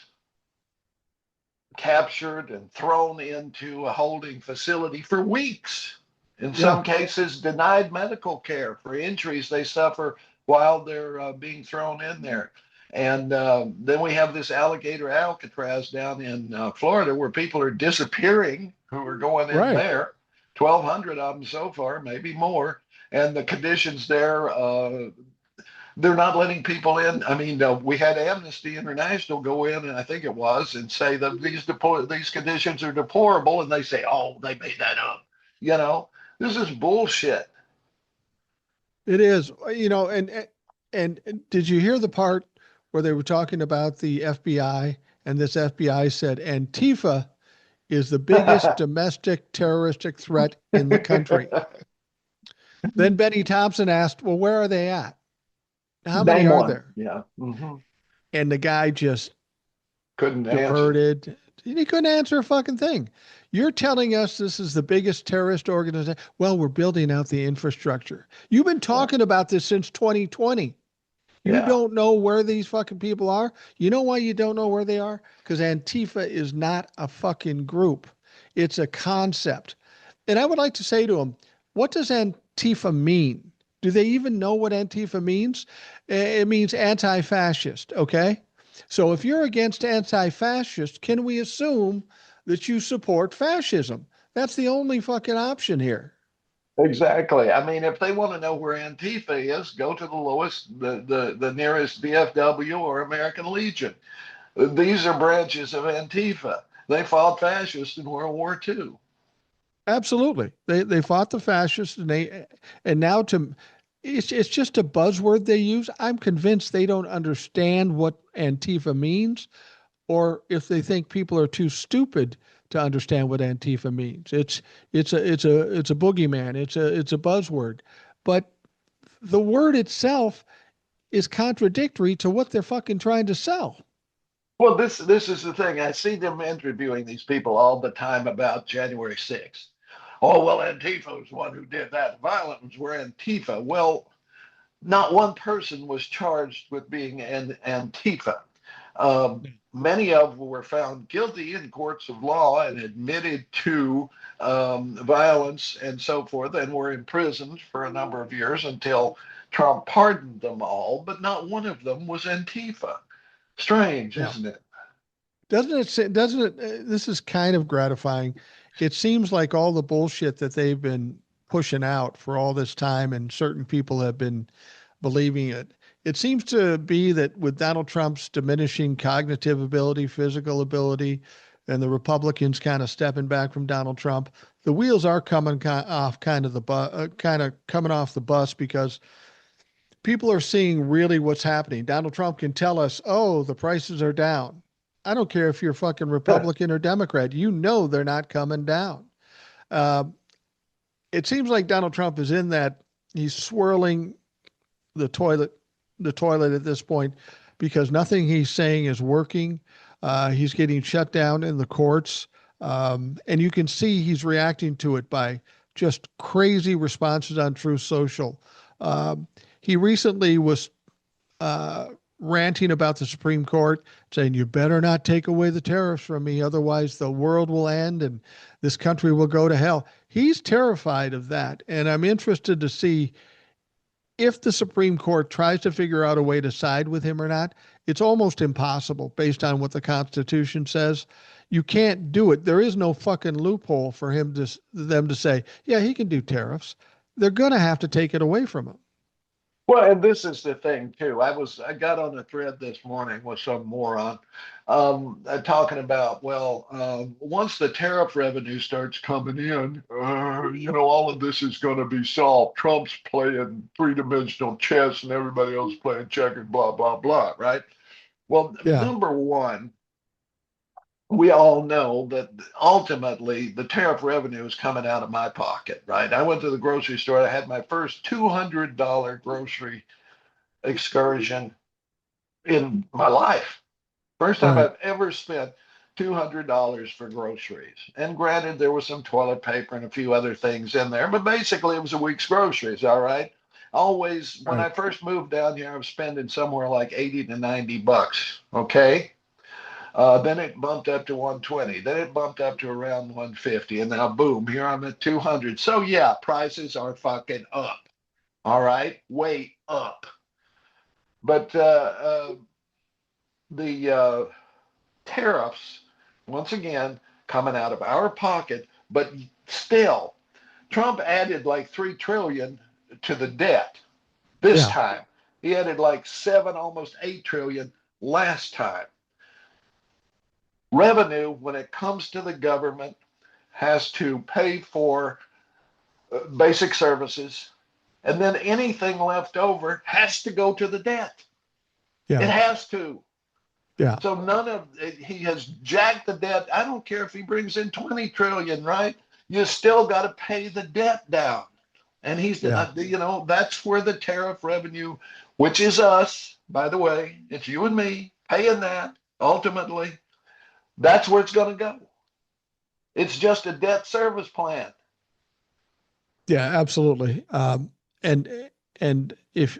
captured and thrown into a holding facility for weeks. In Yeah, some cases, denied medical care for injuries they suffer while they're being thrown in there. And then we have this alligator Alcatraz down in Florida where people are disappearing who are going in right. there. 1,200 of them so far, maybe more. And the conditions there, they're not letting people in. I mean, we had Amnesty International go in, and I think it was, and say that these conditions are deplorable, and they say, "Oh, they made that up." You know, this is bullshit. It is, and did you hear the part where they were talking about the FBI and this FBI said Antifa is the biggest domestic terroristic threat in the country? Then Benny Thompson asked, "Well, where are they at? How many Name are one. there?" Yeah. Mm-hmm. And the guy just Couldn't answer. diverted. He couldn't answer a fucking thing. You're telling us this is the biggest terrorist organization. Well, we're building out the infrastructure. You've been Yeah. talking about this since 2020. You Yeah. don't know where these fucking people are. You know why you don't know where they are? Because Antifa is not a fucking group. It's a concept. And I would like to say to them, what does Antifa mean? Do they even know what Antifa means? It means anti fascist, okay? So if you're against anti fascist, can we assume that you support fascism? That's the only fucking option here. Exactly. I mean, if they want to know where Antifa is, go to the lowest, the nearest VFW or American Legion. These are branches of Antifa. They fought fascists in World War II. Absolutely. They fought the fascists and now to it's just a buzzword they use. I'm convinced they don't understand what Antifa means or if they think people are too stupid to understand what Antifa means. It's a boogeyman. It's a buzzword. But the word itself is contradictory to what they're fucking trying to sell. Well, this is the thing. I see them interviewing these people all the time about January 6th. Oh, well, Antifa was the one who did that. Violence were Antifa. Well, not one person was charged with being an Antifa. Many of them were found guilty in courts of law and admitted to violence and so forth, and were imprisoned for a number of years until Trump pardoned them all, but not one of them was Antifa. Strange, Yeah. isn't it? Doesn't it, this is kind of gratifying. It seems like all the bullshit that they've been pushing out for all this time and certain people have been believing it. It seems to be that with Donald Trump's diminishing cognitive ability, physical ability, and the Republicans kind of stepping back from Donald Trump, the wheels are coming off kind of coming off the bus because people are seeing really what's happening. Donald Trump can tell us, "Oh, the prices are down." I don't care if you're fucking Republican or Democrat. You know they're not coming down. Uh, it seems like Donald Trump is in that he's swirling the toilet, the toilet at this point, because nothing he's saying is working. He's getting shut down in the courts, and you can see he's reacting to it by just crazy responses on Truth Social. Um, he recently was uh, ranting about the Supreme Court, saying, "You better not take away the tariffs from me, otherwise the world will end and this country will go to hell." He's terrified of that, and I'm interested to see if the Supreme Court tries to figure out a way to side with him or not. It's almost impossible based on what the Constitution says. You can't do it. There is no fucking loophole for them to say, yeah, he can do tariffs. They're going to have to take it away from him. Well, and this is the thing too. I got on a thread this morning with some moron talking about, well, once the tariff revenue starts coming in, all of this is going to be solved. Trump's playing three-dimensional chess and everybody else playing checkers, blah blah blah, right? Well, Yeah. number one, we all know that ultimately the tariff revenue is coming out of my pocket, right? I went to the grocery store. I had my first $200 grocery excursion in my life. First time Right. I've ever spent $200 for groceries. And granted, there was some toilet paper and a few other things in there, but basically it was a week's groceries, all right? Always, when Right. I first moved down here, I was spending somewhere like 80 to 90 bucks, okay? Then it bumped up to 120. Then it bumped up to around 150. And now, boom, here I'm at 200. So, yeah, prices are fucking up. All right, way up. But the tariffs, once again, coming out of our pocket, but still, Trump added like 3 trillion to the debt this Yeah. time. He added like 7, almost 8 trillion last time. Revenue, when it comes to the government, has to pay for basic services, and then anything left over has to go to the debt. It Yeah. has to. Yeah. So none of he has jacked the debt. I don't care if he brings in 20 trillion, right? You still got to pay the debt down. And Yeah. that's where the tariff revenue, which is us, by the way, it's you and me paying that ultimately. That's where it's going to go. It's just a debt service plan. Yeah. Absolutely. And if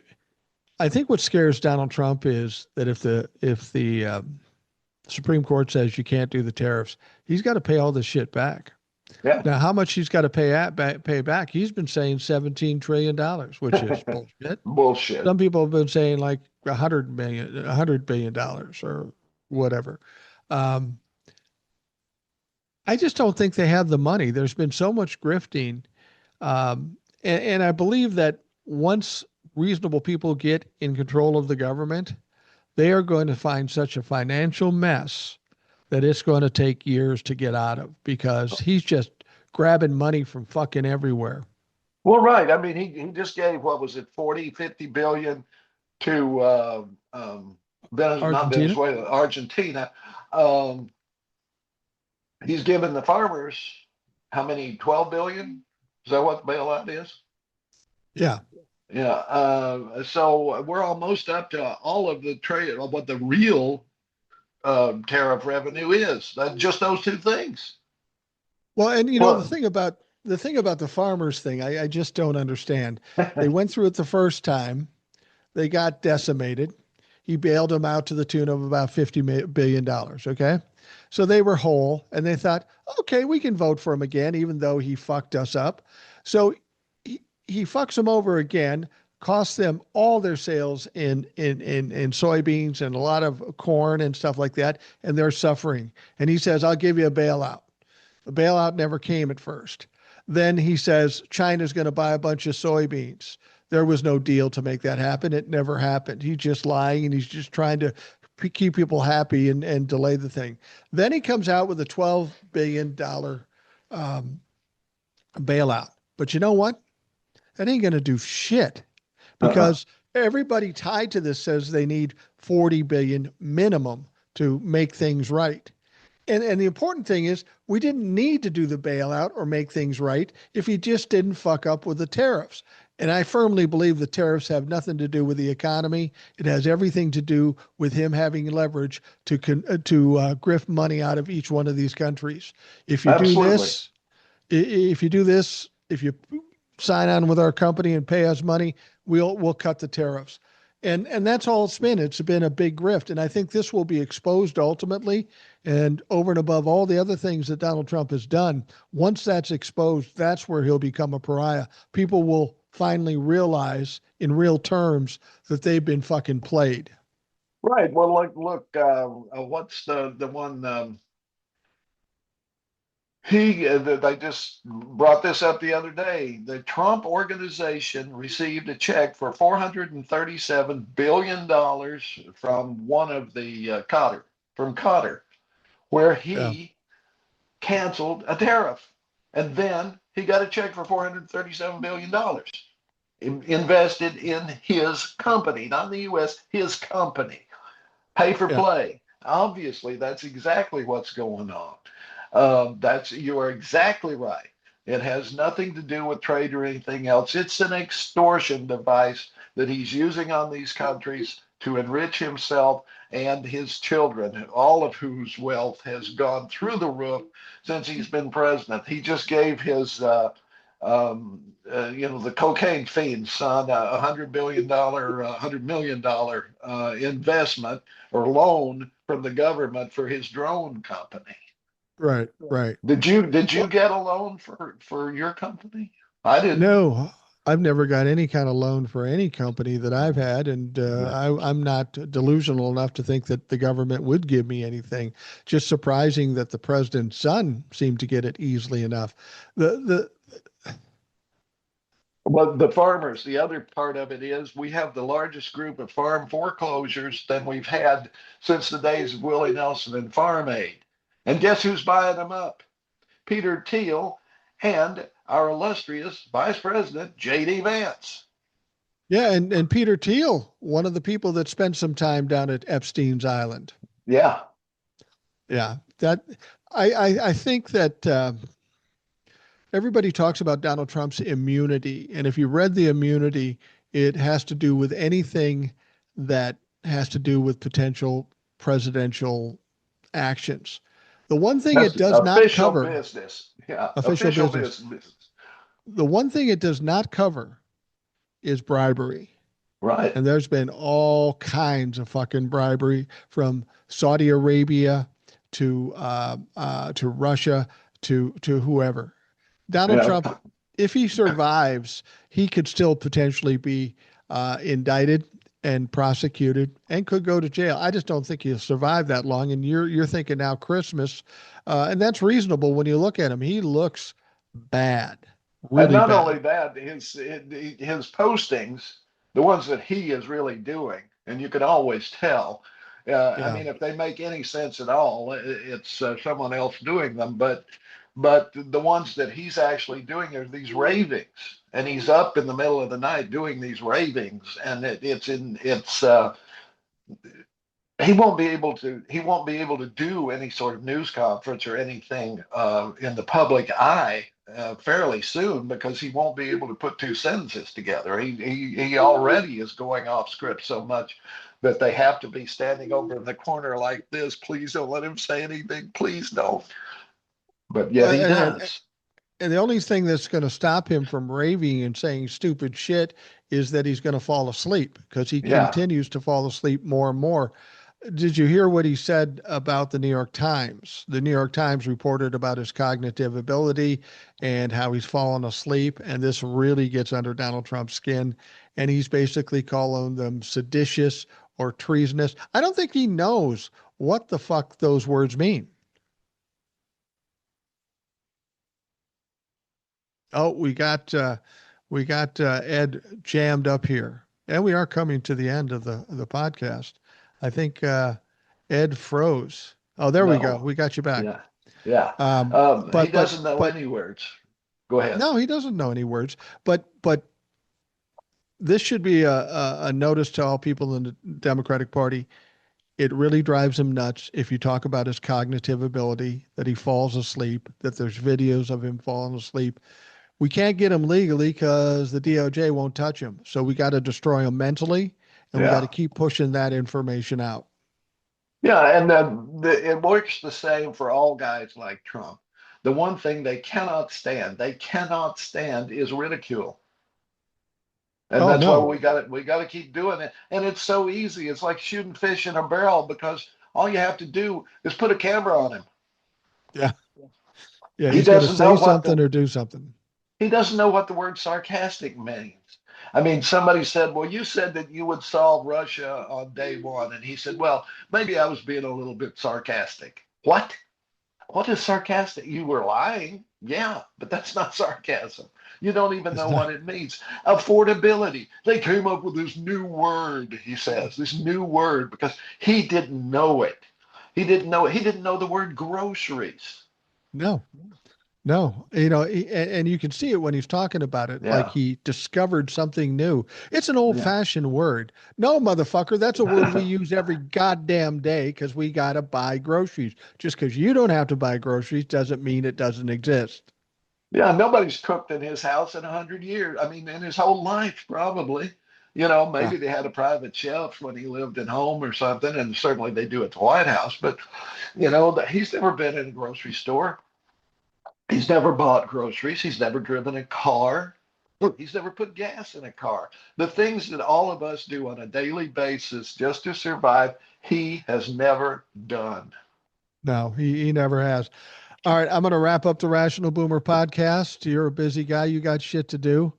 I think what scares Donald Trump is that if the Supreme Court says you can't do the tariffs, he's got to pay all this shit back. Yeah, Now, how much he's got to pay back? He's been saying $17 trillion, which is bullshit. bullshit. Some people have been saying like $100 billion or whatever. Um, I just don't think they have the money. There's been so much grifting, and I believe that once reasonable people get in control of the government, they are going to find such a financial mess that it's going to take years to get out of because he's just grabbing money from fucking everywhere. Well, right. I mean, he just gave, what was it, 40, 50 billion to not Argentina? Venezuela, Argentina. Um, he's given the farmers how many? 12 billion? Is that what the bailout is? Yeah. Yeah. So we're almost up to all of the trade, of what the real tariff revenue is. Just those two things. Well, and Well, the thing about the farmers thing, I just don't understand. They went through it the first time. They got decimated. He bailed them out to the tune of about $50 billion. Okay. So they were whole and they thought, okay, we can vote for him again, even though he fucked us up. So he fucks them over again, costs them all their sales in soybeans and a lot of corn and stuff like that. And they're suffering. And he says, I'll give you a bailout. The bailout never came at first. Then he says China's going to buy a bunch of soybeans. There was no deal to make that happen. It never happened. He's just lying and he's just trying to keep people happy and delay the thing. Then he comes out with a $12 billion um, bailout. But you know what? That ain't going to do shit uh-uh. because everybody tied to this says they need 40 billion minimum to make things right. And the important thing is we didn't need to do the bailout or make things right if he just didn't fuck up with the tariffs. And I firmly believe the tariffs have nothing to do with the economy. It has everything to do with him having leverage to grift money out of each one of these countries. If you do Absolutely. this, if you do this, if you sign on with our company and pay us money, we'll cut the tariffs. And that's all it's been. It's been a big grift. And I think this will be exposed ultimately. And over and above all the other things that Donald Trump has done, once that's exposed, that's where he'll become a pariah. People will finally realize in real terms that they've been fucking played. Right. Well, look. What's the one? I just brought this up the other day. The Trump organization received a check for $437 from one of the Qatar, where Yeah. he canceled a tariff, and then he got a check for $437 billion invested in his company, not in the U.S. His company. Pay for Yeah. play. Obviously, that's exactly what's going on. That's You are exactly right. It has nothing to do with trade or anything else. It's an extortion device that he's using on these countries to enrich himself and his children, all of whose wealth has gone through the roof since he's been president. He just gave his the cocaine fiend's son a $100 million investment or loan from the government for his drone company. Right. Right. Did you get a loan for your company? I didn't. No, I've never got any kind of loan for any company that I've had, and Yeah. I'm not delusional enough to think that the government would give me anything. Just surprising that the president's son seemed to get it easily enough. The Well, the farmers, the other part of it is we have the largest group of farm foreclosures than we've had since the days of Willie Nelson and Farm Aid. And guess who's buying them up? Peter Thiel and our illustrious Vice President J.D. Vance. yeah, and Peter Thiel, one of the people that spent some time down at Epstein's Island. Yeah, Yeah, that I think that everybody talks about Donald Trump's immunity, and if you read the immunity, it has to do with anything that has to do with potential presidential actions. The one thing that's it does not official cover, business. Yeah, official official business, business. the one thing it does not cover is bribery. Right. And there's been all kinds of fucking bribery from Saudi Arabia to Russia to whoever. Donald Yeah. Trump, if he survives, he could still potentially be indicted and prosecuted and could go to jail. I just don't think he'll survive that long. And you're thinking now Christmas, and that's reasonable when you look at him. He looks bad, And really not bad. only that, his postings, the ones that he is really doing, and you can always tell. I Yeah. mean, if they make any sense at all, it's someone else doing them. But the ones that he's actually doing are these ravings, and he's up in the middle of the night doing these ravings, and it's he won't be able to do any sort of news conference or anything in the public eye fairly soon because he won't be able to put two sentences together. He already is going off script so much that they have to be standing over in the corner like this. Please don't let him say anything. Please don't. But yet Well, he and does. and the only thing that's going to stop him from raving and saying stupid shit is that he's going to fall asleep because he Yeah. continues to fall asleep more and more. Did you hear what he said about the New York Times? The New York Times reported about his cognitive ability and how he's fallen asleep. And this really gets under Donald Trump's skin. And he's basically calling them seditious or treasonous. I don't think he knows what the fuck those words mean. Oh, we got Ed jammed up here, and we are coming to the end of the podcast. I think Ed froze. Oh, there we go. No. We got you back. Yeah. Yeah. Um, He but but doesn't know but any words. Go ahead. no, he doesn't know any words. But this should be a notice to all people in the Democratic Party. It really drives him nuts if you talk about his cognitive ability, that he falls asleep, that there's videos of him falling asleep. We can't get him legally because the DOJ won't touch him. So we got to destroy him mentally, and we got to Yeah. keep pushing that information out. Yeah, and it works the same for all guys like Trump. The one thing they cannot stand is ridicule. And Oh that's why no. we got to keep doing it. And it's so easy. It's like shooting fish in a barrel because all you have to do is put a camera on him. Yeah. Yeah. He He's got to doesn't know say what something the or do something. he doesn't know what the word sarcastic means. I mean, somebody said, "Well, you said that you would solve Russia on day one," and he said, "Well, maybe I was being a little bit sarcastic." What? What is sarcastic? You were lying. Yeah, but that's not sarcasm. You don't even It's know not. what it means. Affordability. They came up with this new word, he says, this new word because he didn't know it. He didn't know it. He didn't know the word groceries. No. No, you know, and you can see it when he's talking about it, like Yeah. he discovered something new. It's an Yeah. old-fashioned word. No, motherfucker, that's a word we use every goddamn day because we gotta buy groceries. Just because you don't have to buy groceries doesn't mean it doesn't exist. Yeah, nobody's cooked in his house in 100 years. I mean, in his whole life, probably. You know, Yeah. maybe they had a private chef when he lived at home or something, and certainly they do at the White House. But he's never been in a grocery store. He's never bought groceries. He's never driven a car. He's never put gas in a car. The things that all of us do on a daily basis just to survive, he has never done. No, he never has. All right, I'm going to wrap up the Rational Boomer podcast. You're a busy guy. You got shit to do.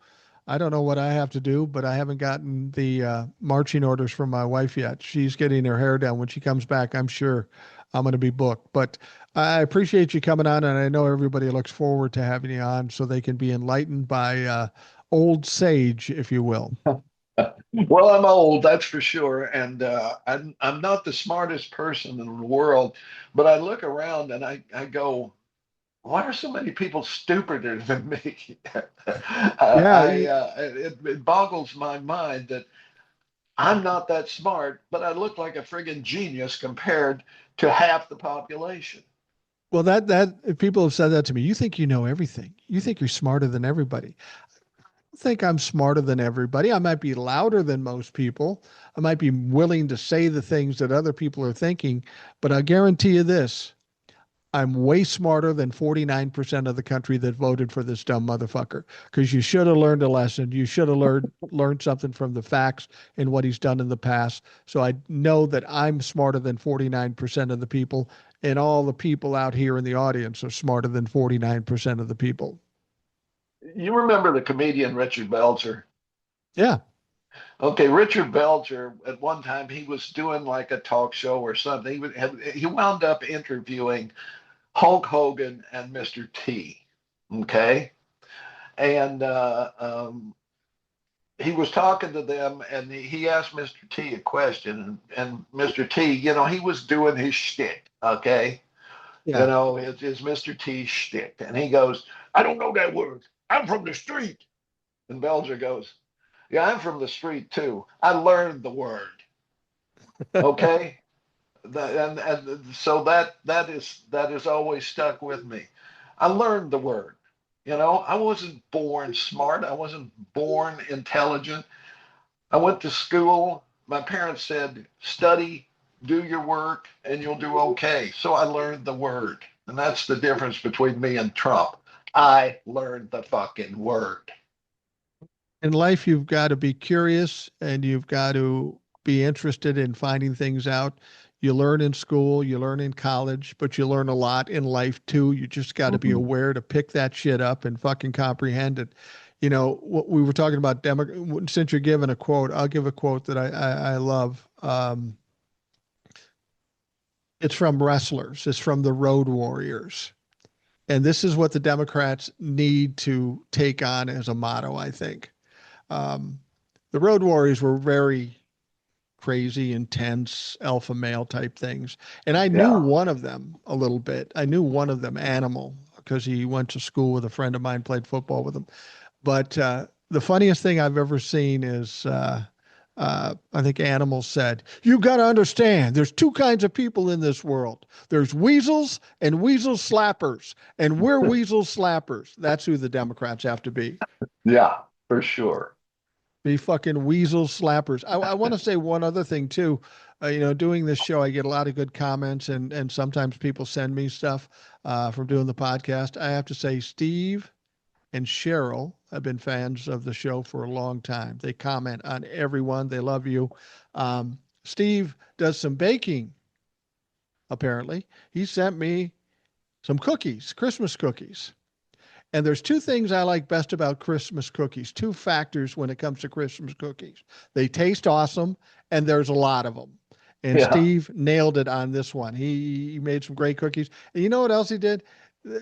I don't know what I have to do, but I haven't gotten the marching orders from my wife yet. She's getting her hair done. When she comes back, I'm sure I'm going to be booked. But I appreciate you coming on, and I know everybody looks forward to having you on so they can be enlightened by old sage, if you will. Well, I'm old, that's for sure, and I'm not the smartest person in the world, but I look around and I go, why are so many people stupider than me? Yeah, It boggles my mind that I'm not that smart, but I look like a friggin' genius compared to half the population. well, that people have said that to me. You think you know everything. You think you're smarter than everybody. Think I'm smarter than everybody. I might be louder than most people. I might be willing to say the things that other people are thinking, but I guarantee you this, I'm way smarter than 49% of the country that voted for this dumb motherfucker because you should have learned a lesson. You should have learned something from the facts and what he's done in the past. So I know that I'm smarter than 49% of the people, and all the people out here in the audience are smarter than 49% of the people. You remember the comedian Richard Belzer? Yeah. Okay, Richard Belzer, at one time, he was doing like a talk show or something. He wound up interviewing Hulk Hogan and Mr. T. Okay. And he was talking to them and he asked Mr. T a question. And Mr. T, he was doing his shtick. Okay. Yeah. It's Mr. T shtick. And he goes, I don't know that word. I'm from the street. And Belzer goes, yeah, I'm from the street too. I learned the word. Okay. And so that is always stuck with me. I learned the word. I wasn't born smart. I wasn't born intelligent. I went to school. My parents said, study, do your work, and you'll do okay. So I learned the word. And that's the difference between me and Trump. I learned the fucking word. In life, you've got to be curious and you've got to be interested in finding things out. You learn in school, you learn in college, but you learn a lot in life too. You just got to be Mhm. aware to pick that shit up and fucking comprehend it. You know, what we were talking about, since you're giving a quote, I'll give a quote that I love. It's from wrestlers, it's from the Road Warriors. And this is what the Democrats need to take on as a motto, I think. Um, the Road Warriors were very crazy, intense, alpha male type things. And I knew Yeah. one of them a little bit. I knew one of them, Animal, because he went to school with a friend of mine, played football with him. But the funniest thing I've ever seen is I think Animal said, "You got to understand, there's two kinds of people in this world. There's weasels and weasel slappers, and we're weasel slappers." That's who the Democrats have to be. Yeah, for sure. Be fucking weasel slappers. I want to say one other thing too. Doing this show, I get a lot of good comments, and sometimes people send me stuff from doing the podcast. I have to say, Steve and Cheryl have been fans of the show for a long time. They comment on everyone. They love you. Steve does some baking, apparently. He sent me some cookies, Christmas cookies. And there's two things I like best about Christmas cookies, two factors when it comes to Christmas cookies. They taste awesome, and there's a lot of them. And Yeah. Steve nailed it on this one. He made some great cookies. And you know what else he did?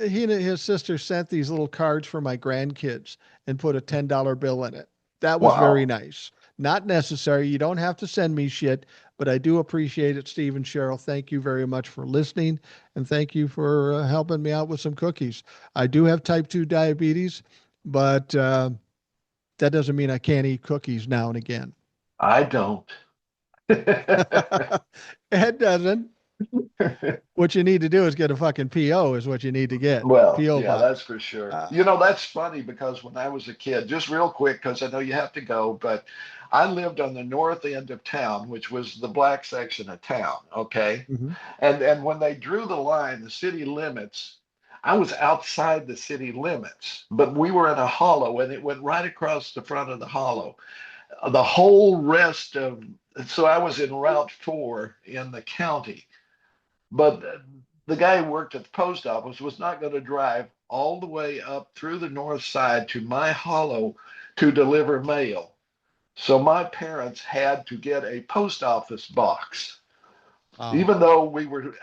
He and his sister sent these little cards for my grandkids and put a $10 bill in it. That was very Wow. nice. Not necessary. You don't have to send me shit, but I do appreciate it, Steve and Cheryl. Thank you very much for listening, and thank you for helping me out with some cookies. I do have type 2 diabetes, but that doesn't mean I can't eat cookies now and again. I don't. It doesn't. What you need to do is get a fucking PO, is what you need to get. Well, PO yeah, that's box. for sure. Uh, That's funny because when I was a kid, just real quick, because I know you have to go, but I lived on the north end of town, which was the black section of town. Okay. mhm. And when they drew the line, the city limits, I was outside the city limits, but we were in a hollow and it went right across the front of the hollow. The whole rest of, so I was in Route 4 in the county. But the guy who worked at the post office was not going to drive all the way up through the north side to my hollow to deliver mail. So my parents had to get a post office box. Wow. Even though we were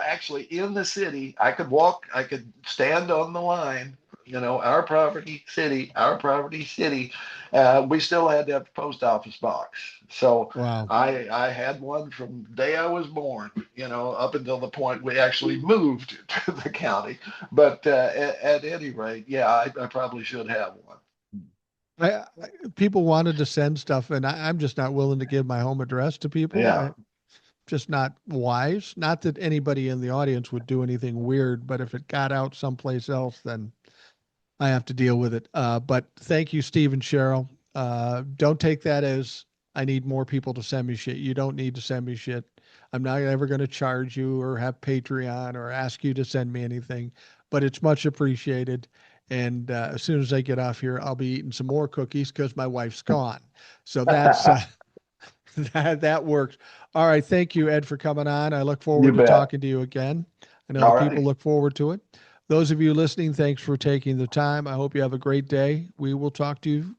actually in the city, I could walk, I could stand on the line, our property, city. We still had to have a post office box. So Wow. I had one from the day I was born, up until the point we actually moved to the county. But at any rate, yeah, I probably should have one. People wanted to send stuff, and I'm just not willing to give my home address to people. Yeah. Just not wise. Not that anybody in the audience would do anything weird, but if it got out someplace else, then I have to deal with it. But thank you, Steve and Cheryl. Don't take that as I need more people to send me shit. You don't need to send me shit. I'm not ever going to charge you or have Patreon or ask you to send me anything, but it's much appreciated. And as soon as I get off here, I'll be eating some more cookies because my wife's gone. So that's that works. All right. Thank you, Ed, for coming on. I look You forward to bet. talking to you again. I know the All people righty. look forward to it. Those of you listening, thanks for taking the time. I hope you have a great day. We will talk to you tomorrow.